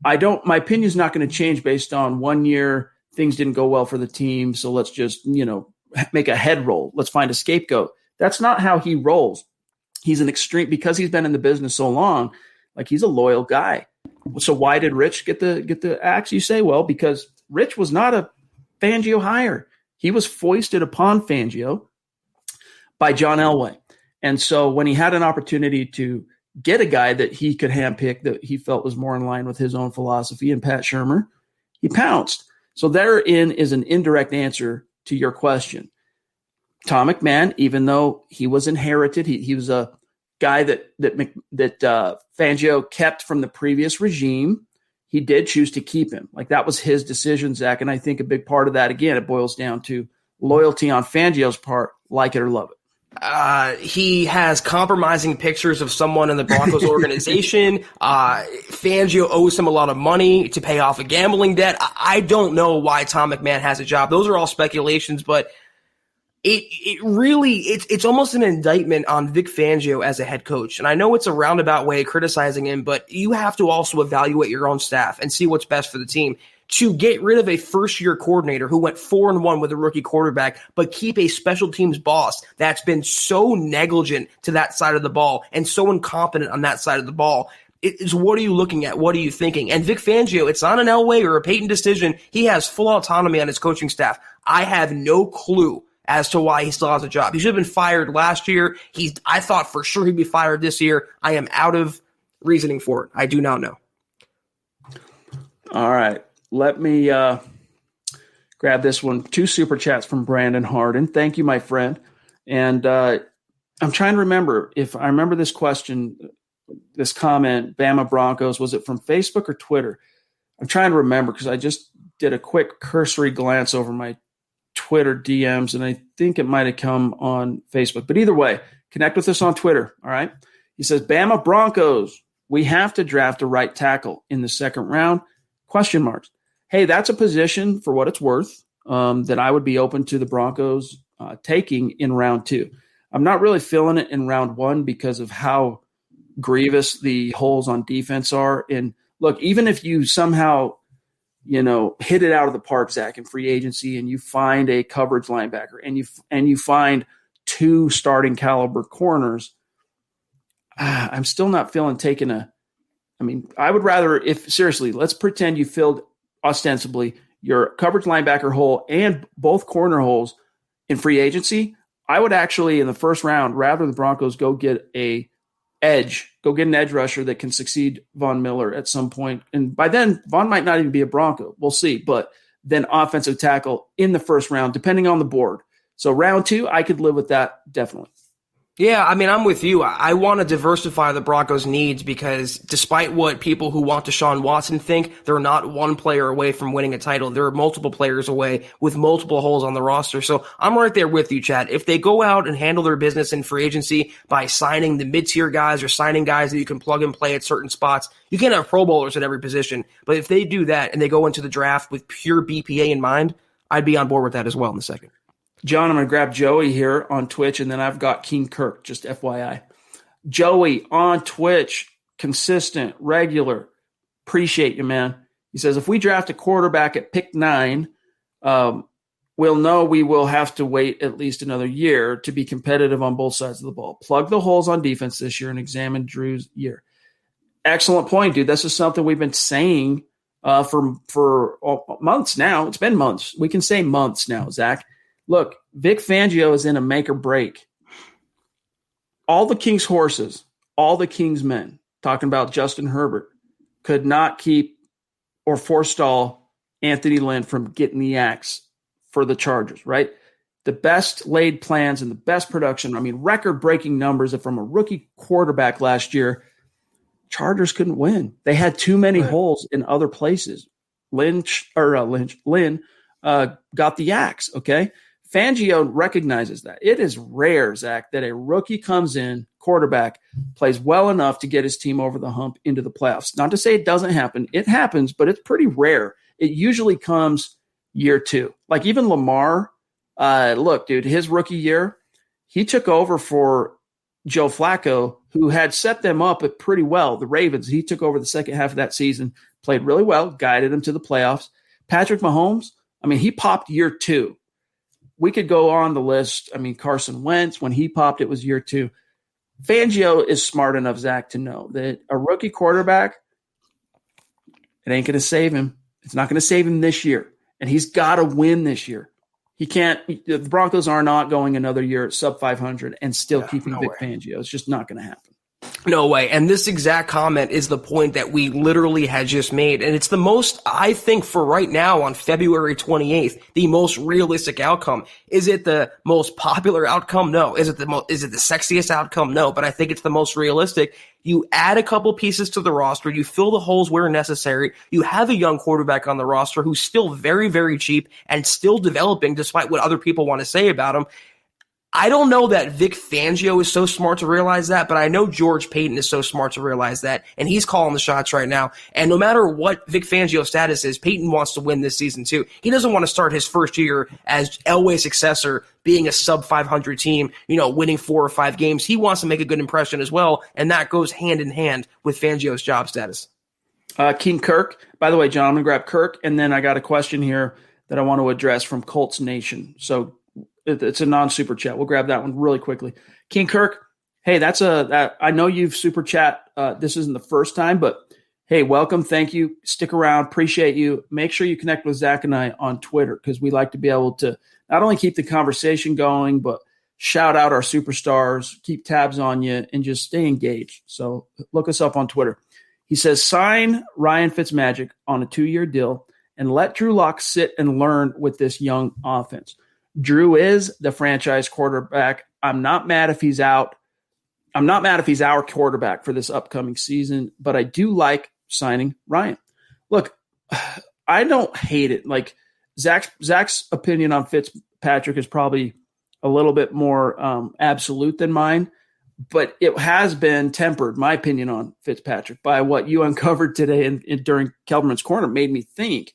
[SPEAKER 2] my opinion's not going to change based on 1 year. Things didn't go well for the team. So let's just, make a head roll. Let's find a scapegoat. That's not how he rolls. He's an extreme, because he's been in the business so long, like he's a loyal guy. So why did Rich get the axe? You say, well, because Rich was not a Fangio hire. He was foisted upon Fangio by John Elway. And so when he had an opportunity to get a guy that he could handpick that he felt was more in line with his own philosophy and Pat Shurmur, he pounced. So therein is an indirect answer to your question. Tom McMahon, even though he was inherited, he was a guy that Fangio kept from the previous regime. He did choose to keep him. Like that was his decision, Zach. And I think a big part of that, again, it boils down to loyalty on Fangio's part, like it or love it.
[SPEAKER 3] He has compromising pictures of someone in the Broncos organization. Fangio owes him a lot of money to pay off a gambling debt. I don't know why Tom McMahon has a job. Those are all speculations, but it's almost an indictment on Vic Fangio as a head coach. And I know it's a roundabout way of criticizing him, but you have to also evaluate your own staff and see what's best for the team. To get rid of a first-year coordinator who went 4-1 with a rookie quarterback, but keep a special teams boss that's been so negligent to that side of the ball and so incompetent on that side of the ball, is what are you looking at? What are you thinking? And Vic Fangio, it's not an Elway or a Peyton decision. He has full autonomy on his coaching staff. I have no clue as to why he still has a job. He should have been fired last year. I thought for sure he'd be fired this year. I am out of reasoning for it. I do now know.
[SPEAKER 2] All right. Let me grab this one. 2 super chats from Brandon Harden. Thank you, my friend. And I'm trying to remember if I remember this question, this comment, Bama Broncos, was it from Facebook or Twitter? I'm trying to remember because I just did a quick cursory glance over my Twitter DMs, and I think it might have come on Facebook. But either way, connect with us on Twitter, all right? He says, Bama Broncos, we have to draft a right tackle in the second round, ? Hey, that's a position, for what it's worth, that I would be open to the Broncos taking in round 2. I'm not really feeling it in round 1 because of how grievous the holes on defense are. And look, even if you somehow – hit it out of the park, Zach, in free agency, and you find a coverage linebacker, and you find 2 starting caliber corners. I'm still not feeling taking I would rather, seriously, let's pretend you filled ostensibly your coverage linebacker hole and both corner holes in free agency. I would actually, in the first round, rather the Broncos go get an edge rusher that can succeed Von Miller at some point. And by then, Von might not even be a Bronco. We'll see. But then offensive tackle in the first round, depending on the board. So round 2, I could live with that, definitely.
[SPEAKER 3] Yeah, I'm with you. I want to diversify the Broncos' needs because despite what people who want Deshaun Watson think, they're not one player away from winning a title. There are multiple players away with multiple holes on the roster. So I'm right there with you, Chad. If they go out and handle their business in free agency by signing the mid-tier guys or signing guys that you can plug and play at certain spots, you can't have Pro Bowlers at every position. But if they do that and they go into the draft with pure BPA in mind, I'd be on board with that as well in a second.
[SPEAKER 2] John, I'm going to grab Joey here on Twitch, and then I've got King Kirk, just FYI. Joey on Twitch, consistent, regular. Appreciate you, man. He says, if we draft a quarterback at pick 9, we'll know we will have to wait at least another year to be competitive on both sides of the ball. Plug the holes on defense this year and examine Drew's year. Excellent point, dude. This is something we've been saying for months now. It's been months. We can say months now, Zach. Look, Vic Fangio is in a make or break. All the King's horses, all the King's men, talking about Justin Herbert, could not keep or forestall Anthony Lynn from getting the axe for the Chargers, right? The best laid plans and the best production, record-breaking numbers from a rookie quarterback last year. Chargers couldn't win. They had too many holes in other places. Lynn got the axe, okay? Fangio recognizes that. It is rare, Zach, that a rookie comes in, quarterback, plays well enough to get his team over the hump into the playoffs. Not to say it doesn't happen. It happens, but it's pretty rare. It usually comes year 2. Like even Lamar, look, dude, his rookie year, he took over for Joe Flacco, who had set them up pretty well. The Ravens, he took over the second half of that season, played really well, guided them to the playoffs. Patrick Mahomes, I mean, he popped year 2. We could go on the list. I mean, Carson Wentz, when he popped, it was year 2. Fangio is smart enough, Zach, to know that a rookie quarterback, it ain't going to save him. It's not going to save him this year. And he's got to win this year. He can't – the Broncos are not going another year at sub 500 and still keeping Vic Fangio. It's just not going to happen.
[SPEAKER 3] No way. And this exact comment is the point that we literally had just made. And it's the most, I think, for right now on February 28th, the most realistic outcome. Is it the most popular outcome? No. Is it the sexiest outcome? No. But I think it's the most realistic. You add a couple pieces to the roster. You fill the holes where necessary. You have a young quarterback on the roster who's still very, very cheap and still developing despite what other people want to say about him. I don't know that Vic Fangio is so smart to realize that, but I know George Paton is so smart to realize that, and he's calling the shots right now. And no matter what Vic Fangio's status is, Paton wants to win this season too. He doesn't want to start his first year as Elway's successor, being a sub 500 team, winning 4 or 5 games. He wants to make a good impression as well, and that goes hand in hand with Fangio's job status.
[SPEAKER 2] King Kirk, by the way, John, I'm going to grab Kirk, and then I got a question here that I want to address from Colts Nation. So it's a non-super chat. We'll grab that one really quickly. King Kirk, hey, I know you've super chat. This isn't the first time, but hey, welcome. Thank you. Stick around. Appreciate you. Make sure you connect with Zach and I on Twitter because we like to be able to not only keep the conversation going, but shout out our superstars, keep tabs on you, and just stay engaged. So look us up on Twitter. He says, sign Ryan Fitzmagic on a 2-year deal and let Drew Lock sit and learn with this young offense. Drew is the franchise quarterback. I'm not mad if he's out. I'm not mad if he's our quarterback for this upcoming season, but I do like signing Ryan. Look, I don't hate it. Like Zach's opinion on Fitzpatrick is probably a little bit more absolute than mine, but it has been tempered, my opinion on Fitzpatrick, by what you uncovered today during Kelberman's Corner. Made me think,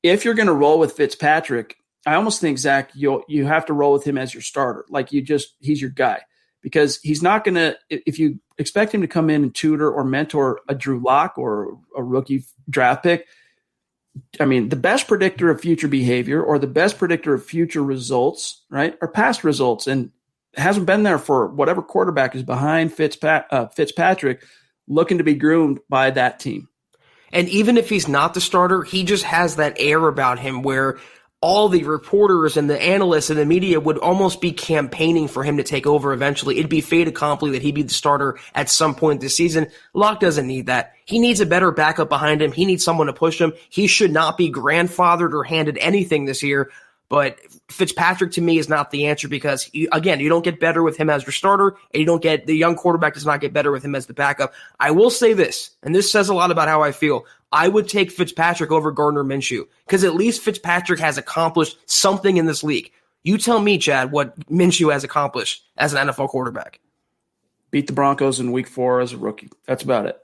[SPEAKER 2] if you're going to roll with Fitzpatrick, I almost think, Zach, you have to roll with him as your starter. Like he's your guy, because he's not going to, if you expect him to come in and tutor or mentor a Drew Lock or a rookie draft pick, I mean, the best predictor of future behavior or the best predictor of future results, right, are past results. And it hasn't been there for whatever quarterback is behind Fitzpatrick looking to be groomed by that team.
[SPEAKER 3] And even if he's not the starter, he just has that air about him where all the reporters and the analysts and the media would almost be campaigning for him to take over eventually. It'd be fait accompli that he'd be the starter at some point this season. Locke doesn't need that. He needs a better backup behind him. He needs someone to push him. He should not be grandfathered or handed anything this year. But Fitzpatrick, to me, is not the answer because, again, you don't get better with him as your starter, and you don't get the young quarterback does not get better with him as the backup. I will say this, and this says a lot about how I feel. I would take Fitzpatrick over Gardner Minshew because at least Fitzpatrick has accomplished something in this league. You tell me, Chad, what Minshew has accomplished as an NFL quarterback.
[SPEAKER 2] Beat the Broncos in week 4 as a rookie. That's about it.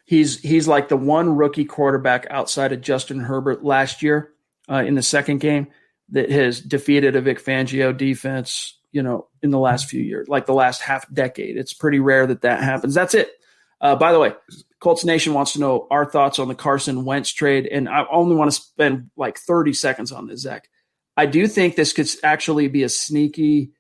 [SPEAKER 2] He's like the one rookie quarterback outside of Justin Herbert last year in the second game that has defeated a Vic Fangio defense, in the last few years, like the last half decade. It's pretty rare that happens. That's it. By the way, Colts Nation wants to know our thoughts on the Carson Wentz trade, and I only want to spend like 30 seconds on this, Zach. I do think this could actually be a sneaky,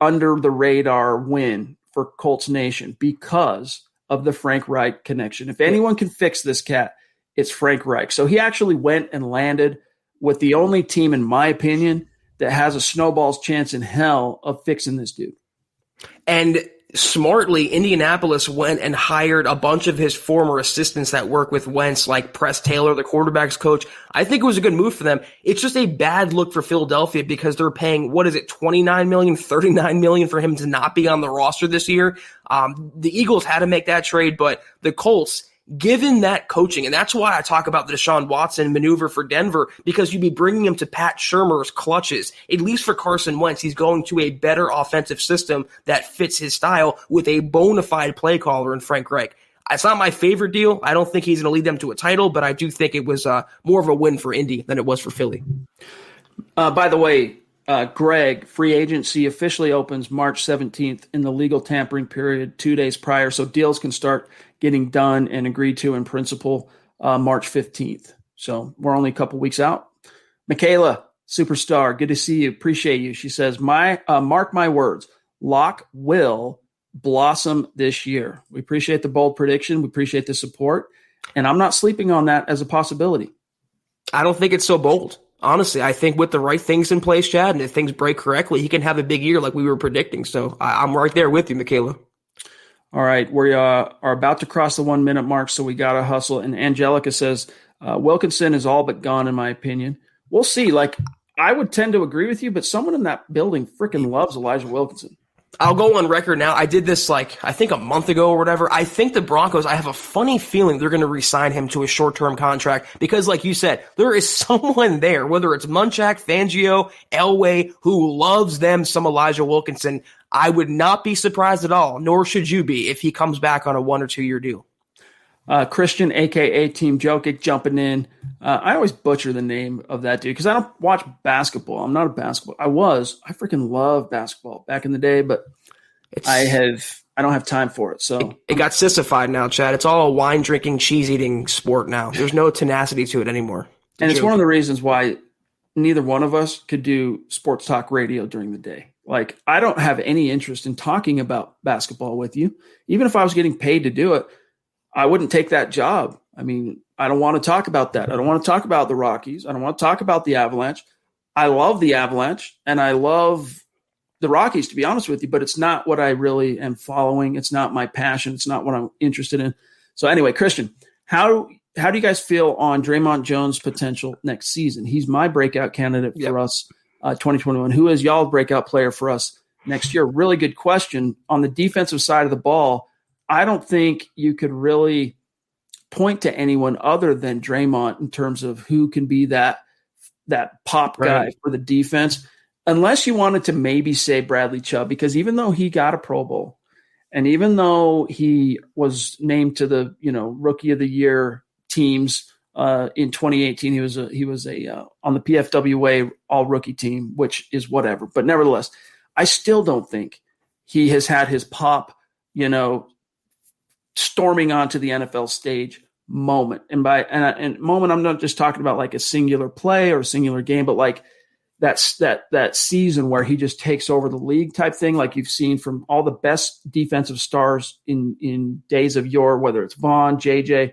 [SPEAKER 2] under-the-radar win for Colts Nation because of the Frank Reich connection. If anyone can fix this cat, it's Frank Reich. So he actually went and landed with the only team, in my opinion, that has a snowball's chance in hell of fixing this dude.
[SPEAKER 3] And smartly, Indianapolis went and hired a bunch of his former assistants that work with Wentz, like Press Taylor, the quarterback's coach. I think it was a good move for them. It's just a bad look for Philadelphia because they're paying, $29 million, $39 million for him to not be on the roster this year. The Eagles had to make that trade, but the Colts, given that coaching, and that's why I talk about the Deshaun Watson maneuver for Denver, because you'd be bringing him to Pat Shurmur's clutches. At least for Carson Wentz, he's going to a better offensive system that fits his style with a bona fide play caller in Frank Reich. It's not my favorite deal. I don't think he's going to lead them to a title, but I do think it was more of a win for Indy than it was for Philly.
[SPEAKER 2] By the way, Greg, free agency officially opens March 17th in the legal tampering period 2 days prior, so deals can start getting done and agreed to in principle March 15th. So we're only a couple weeks out. Michaela, superstar, good to see you. Appreciate you. She says, mark my words, Locke will blossom this year. We appreciate the bold prediction. We appreciate the support. And I'm not sleeping on that as a possibility.
[SPEAKER 3] I don't think it's so bold. Honestly, I think with the right things in place, Chad, and if things break correctly, he can have a big year like we were predicting. So I'm right there with you, Michaela.
[SPEAKER 2] All right. We are about to cross the 1 minute mark, so we got to hustle. And Angelica says, Wilkinson is all but gone, in my opinion. We'll see. Like, I would tend to agree with you, but someone in that building freaking loves Elijah Wilkinson.
[SPEAKER 3] I'll go on record now. I did this I think a month ago or whatever. I think the Broncos, I have a funny feeling they're going to re-sign him to a short-term contract because like you said, there is someone there, whether it's Munchak, Fangio, Elway, who loves them some Elijah Wilkinson. I would not be surprised at all, nor should you be, if he comes back on a 1 or 2 year deal.
[SPEAKER 2] Christian, a.k.a. Team Jokic, jumping in. I always butcher the name of that dude because I don't watch basketball. I'm not a basketball. I freaking love basketball back in the day, but I don't have time for it. So
[SPEAKER 3] it got sissified now, Chad. It's all a wine drinking, cheese eating sport now. There's no tenacity to it anymore.
[SPEAKER 2] And it's one of the reasons why neither one of us could do sports talk radio during the day. Like, I don't have any interest in talking about basketball with you. Even if I was getting paid to do it, I wouldn't take that job. I mean, I don't want to talk about that. I don't want to talk about the Rockies. I don't want to talk about the Avalanche. I love the Avalanche and I love the Rockies, to be honest with you, but it's not what I really am following. It's not my passion. It's not what I'm interested in. So anyway, Christian, how do you guys feel on Draymond Jones' potential next season? He's my breakout candidate for us 2021. Who is y'all's breakout player for us next year? Really good question. On the defensive side of the ball, I don't think you could really point to anyone other than Draymond in terms of who can be that pop guy for the defense, unless you wanted to maybe say Bradley Chubb, because even though he got a Pro Bowl and even though he was named to the Rookie of the Year teams in 2018, he was on the PFWA All Rookie team, which is whatever. But nevertheless, I still don't think he has had his pop, storming onto the NFL stage moment. And by moment, I'm not just talking about like a singular play or a singular game, but like that season where he just takes over the league type thing, like you've seen from all the best defensive stars in days of yore, whether it's Vaughn, JJ,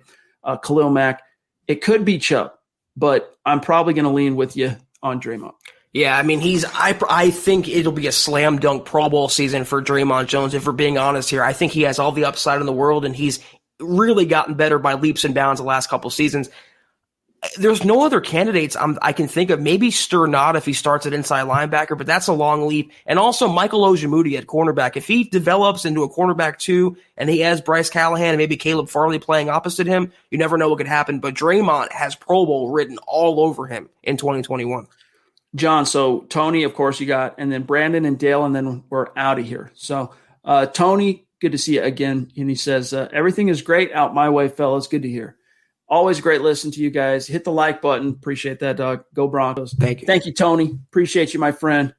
[SPEAKER 2] Khalil Mack. It could be Chubb, but I'm probably going to lean with you on Draymond.
[SPEAKER 3] Yeah, I mean, I think it'll be a slam dunk Pro Bowl season for Draymond Jones, if we're being honest here. I think he has all the upside in the world, and he's really gotten better by leaps and bounds the last couple seasons. There's no other candidates I can think of. Maybe Sternad if he starts at inside linebacker, but that's a long leap. And also Michael Ojemudia at cornerback. If he develops into a cornerback too, and he has Bryce Callahan and maybe Caleb Farley playing opposite him, you never know what could happen. But Draymond has Pro Bowl written all over him in 2021.
[SPEAKER 2] John, so Tony, of course, you got, and then Brandon and Dale, and then we're out of here. So Tony, good to see you again. And he says, everything is great out my way, fellas. Good to hear. Always great listening to you guys. Hit the like button. Appreciate that, dog. Go Broncos.
[SPEAKER 3] Thank you.
[SPEAKER 2] Thank you, Tony. Appreciate you, my friend.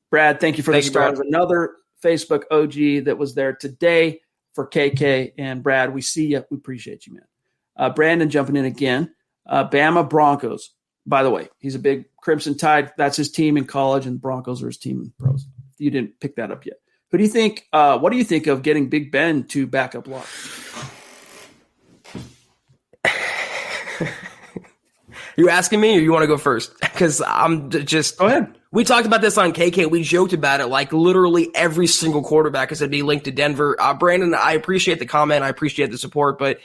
[SPEAKER 2] Brad, thank you for the start of another Facebook OG that was there today for KK and Brad. We see you. We appreciate you, man. Brandon jumping in again. Bama Broncos. By the way, he's a big Crimson Tide. That's his team in college, and the Broncos are his team in pros. You didn't pick that up yet. Who do you think? What do you think of getting Big Ben to back up Locke?
[SPEAKER 3] You asking me, or you want to go first? Because I'm just
[SPEAKER 2] go ahead.
[SPEAKER 3] We talked about this on KK. We joked about it. Like literally every single quarterback is going to be linked to Denver. Brandon, I appreciate the comment. I appreciate the support, but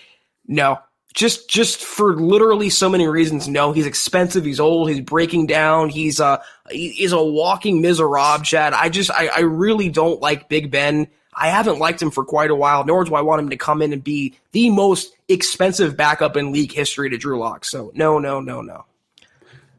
[SPEAKER 3] no. Just for literally so many reasons. No, he's expensive. He's old. He's breaking down. He's a walking miserable, Chad. I really don't like Big Ben. I haven't liked him for quite a while, nor do I want him to come in and be the most expensive backup in league history to Drew Lock. So no.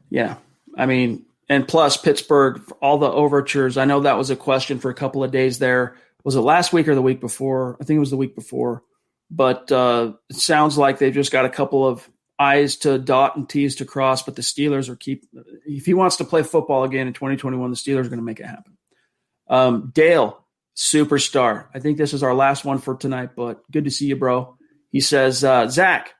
[SPEAKER 2] Yeah. I mean, and plus Pittsburgh, all the overtures. I know that was a question for a couple of days there. Was it last week or the week before? I think it was the week before. But it sounds like they've just got a couple of I's to dot and T's to cross, but the Steelers if he wants to play football again in 2021, the Steelers are going to make it happen. Dale, superstar. I think this is our last one for tonight, but good to see you, bro. He says, Zach,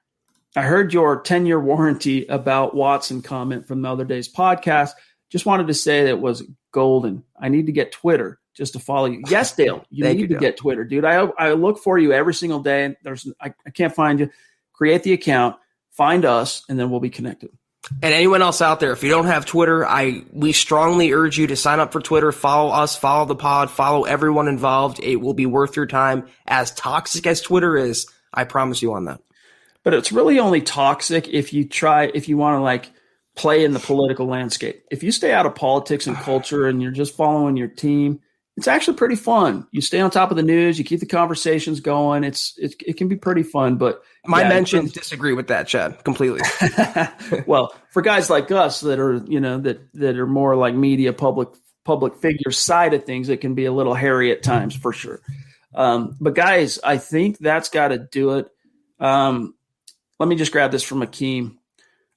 [SPEAKER 2] I heard your 10-year warranty about Watson comment from the other day's podcast. Just wanted to say that it was golden. I need to get Twitter just to follow you. Yes, Dale, you need to get Twitter, dude. I look for you every single day. I can't find you. Create the account, find us, and then we'll be connected.
[SPEAKER 3] And anyone else out there, if you don't have Twitter, we strongly urge you to sign up for Twitter, follow us, follow the pod, follow everyone involved. It will be worth your time. As toxic as Twitter is, I promise you on that.
[SPEAKER 2] But it's really only toxic if you want to like play in the political landscape. If you stay out of politics and culture and you're just following your team, it's actually pretty fun. You stay on top of the news, you keep the conversations going. It can be pretty fun, but
[SPEAKER 3] my mentions disagree with that, Chad, completely.
[SPEAKER 2] Well, for guys like us that are, that are more like media public figure side of things, it can be a little hairy at times for sure. But guys, I think that's got to do it. Let me just grab this from Akeem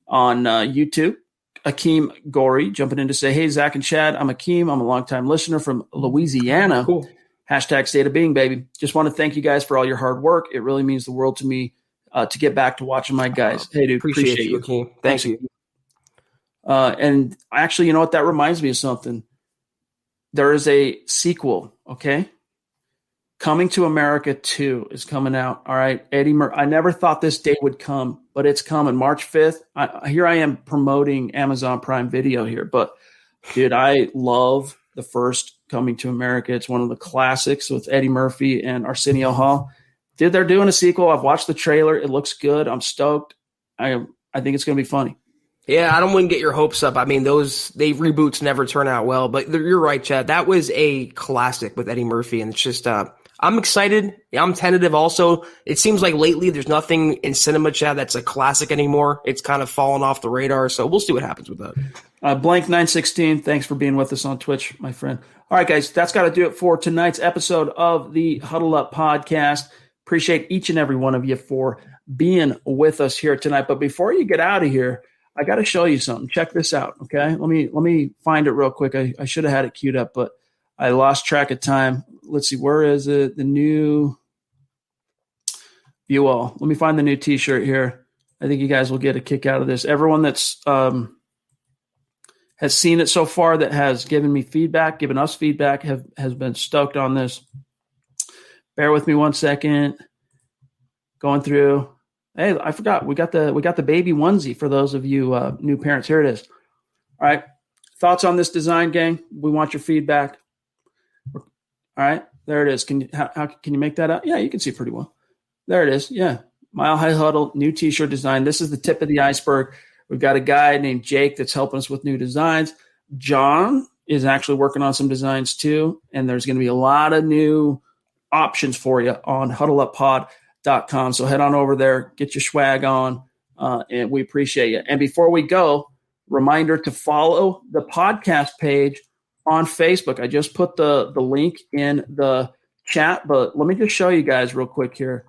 [SPEAKER 2] on YouTube. Akeem Gori jumping in to say, hey, Zach and Chad, I'm Akeem. I'm a longtime listener from Louisiana.
[SPEAKER 3] Cool.
[SPEAKER 2] Hashtag state of being, baby. Just want to thank you guys for all your hard work. It really means the world to me to get back to watching my guys. Hey, dude, appreciate you.
[SPEAKER 3] Akeem. Thank you.
[SPEAKER 2] And actually, you know what? That reminds me of something. There is a sequel, okay? Coming to America 2 is coming out. All right, Eddie Murphy. I never thought this day would come, but it's coming. March 5th. Here I am promoting Amazon Prime Video here. But, dude, I love the first Coming to America. It's one of the classics with Eddie Murphy and Arsenio Hall. Dude, they're doing a sequel. I've watched the trailer. It looks good. I'm stoked. I think it's going to be funny.
[SPEAKER 3] Yeah, I wouldn't get your hopes up. I mean, they reboots never turn out well. But you're right, Chad. That was a classic with Eddie Murphy, and it's just I'm excited. I'm tentative also. It seems like lately there's nothing in cinema, Chad, that's a classic anymore. It's kind of fallen off the radar, so we'll see what happens with that.
[SPEAKER 2] Blank916, thanks for being with us on Twitch, my friend. All right, guys, that's got to do it for tonight's episode of the Huddle Up Podcast. Appreciate each and every one of you for being with us here tonight. But before you get out of here, I got to show you something. Check this out, okay? Let me find it real quick. I should have had it queued up, but I lost track of time. Let's see, where is it? The new view all. Let me find the new T-shirt here. I think you guys will get a kick out of this. Everyone that's has seen it so far, that has given me feedback, given us feedback, has been stoked on this. Bear with me 1 second. Going through. Hey, I forgot. We got the baby onesie for those of you new parents. Here it is. All right. Thoughts on this design, gang? We want your feedback. All right, there it is. Can you make that out? Yeah, you can see pretty well. There it is. Yeah, Mile High Huddle, new T-shirt design. This is the tip of the iceberg. We've got a guy named Jake that's helping us with new designs. John is actually working on some designs too, and there's going to be a lot of new options for you on huddleuppod.com. So head on over there, get your swag on, and we appreciate you. And before we go, reminder to follow the podcast page on Facebook. I just put the link in the chat, but let me just show you guys real quick here.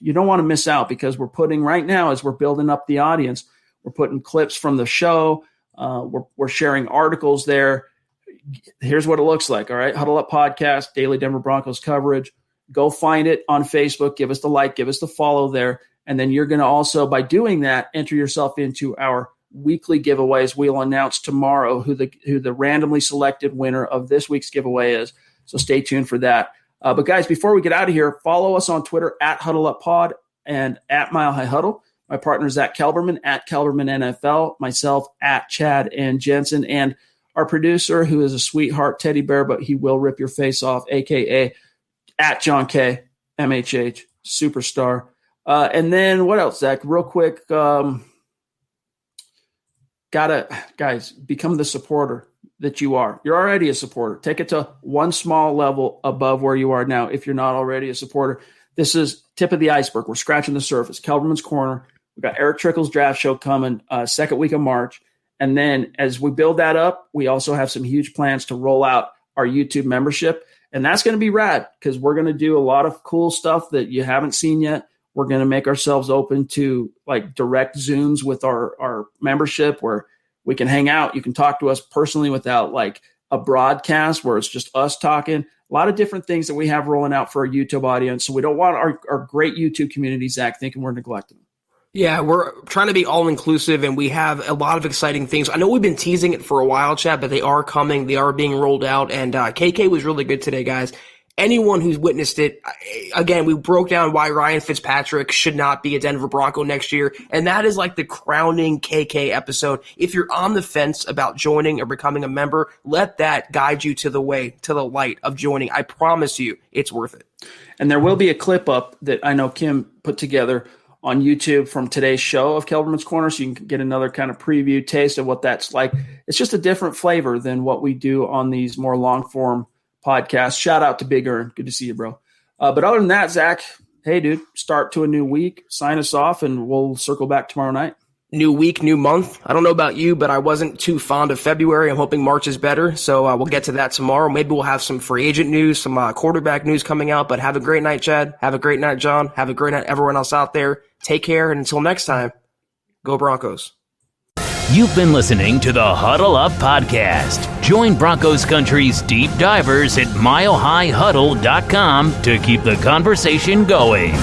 [SPEAKER 2] You don't want to miss out, because we're putting right now, as we're building up the audience, we're putting clips from the show. We're sharing articles there. Here's what it looks like. All right. Huddle Up Podcast, daily Denver Broncos coverage. Go find it on Facebook. Give us the like, give us the follow there. And then you're going to also, by doing that, enter yourself into our weekly giveaways. We'll announce tomorrow who the randomly selected winner of this week's giveaway is. So stay tuned for that. But guys, before we get out of here, follow us on Twitter at HuddleUpPod and at Mile High Huddle. My partner Zack Kelberman at Kelberman NFL. Myself at Chad and Jensen, and our producer, who is a sweetheart teddy bear, but he will rip your face off, aka at John K. MHH Superstar. And then what else, Zach? Real quick. Guys, become the supporter that you are. You're already a supporter. Take it to one small level above where you are now if you're not already a supporter. This is tip of the iceberg. We're scratching the surface. Kelberman's Corner. We've got Eric Trickle's draft show coming second week of March. And then as we build that up, we also have some huge plans to roll out our YouTube membership. And that's going to be rad, because we're going to do a lot of cool stuff that you haven't seen yet We're going to make ourselves open to like direct Zooms with our membership where we can hang out. You can talk to us personally without like a broadcast where it's just us talking. A lot of different things that we have rolling out for our YouTube audience. So we don't want our great YouTube community, Zach, thinking we're neglecting them.
[SPEAKER 3] Yeah, we're trying to be all-inclusive, and we have a lot of exciting things. I know we've been teasing it for a while, Chad, but they are coming. They are being rolled out, and KK was really good today, guys. Anyone who's witnessed it, again, we broke down why Ryan Fitzpatrick should not be a Denver Bronco next year, and that is like the crowning KK episode. If you're on the fence about joining or becoming a member, let that guide you to the way, to the light of joining. I promise you, it's worth it.
[SPEAKER 2] And there will be a clip up that I know Kim put together on YouTube from today's show of Kelberman's Corner, so you can get another kind of preview taste of what that's like. It's just a different flavor than what we do on these more long-form podcasts. Shout out to Big Earn. Good to see you, bro. But other than that, Zach, hey, dude, start to a new week. Sign us off, and we'll circle back tomorrow night.
[SPEAKER 3] New week, new month. I don't know about you, but I wasn't too fond of February. I'm hoping March is better, so we'll get to that tomorrow. Maybe we'll have some free agent news, some quarterback news coming out, but have a great night, Chad. Have a great night, John. Have a great night, everyone else out there. Take care, and until next time, go Broncos.
[SPEAKER 1] You've been listening to the Huddle Up Podcast. Join Broncos Country's deep divers at milehighhuddle.com to keep the conversation going.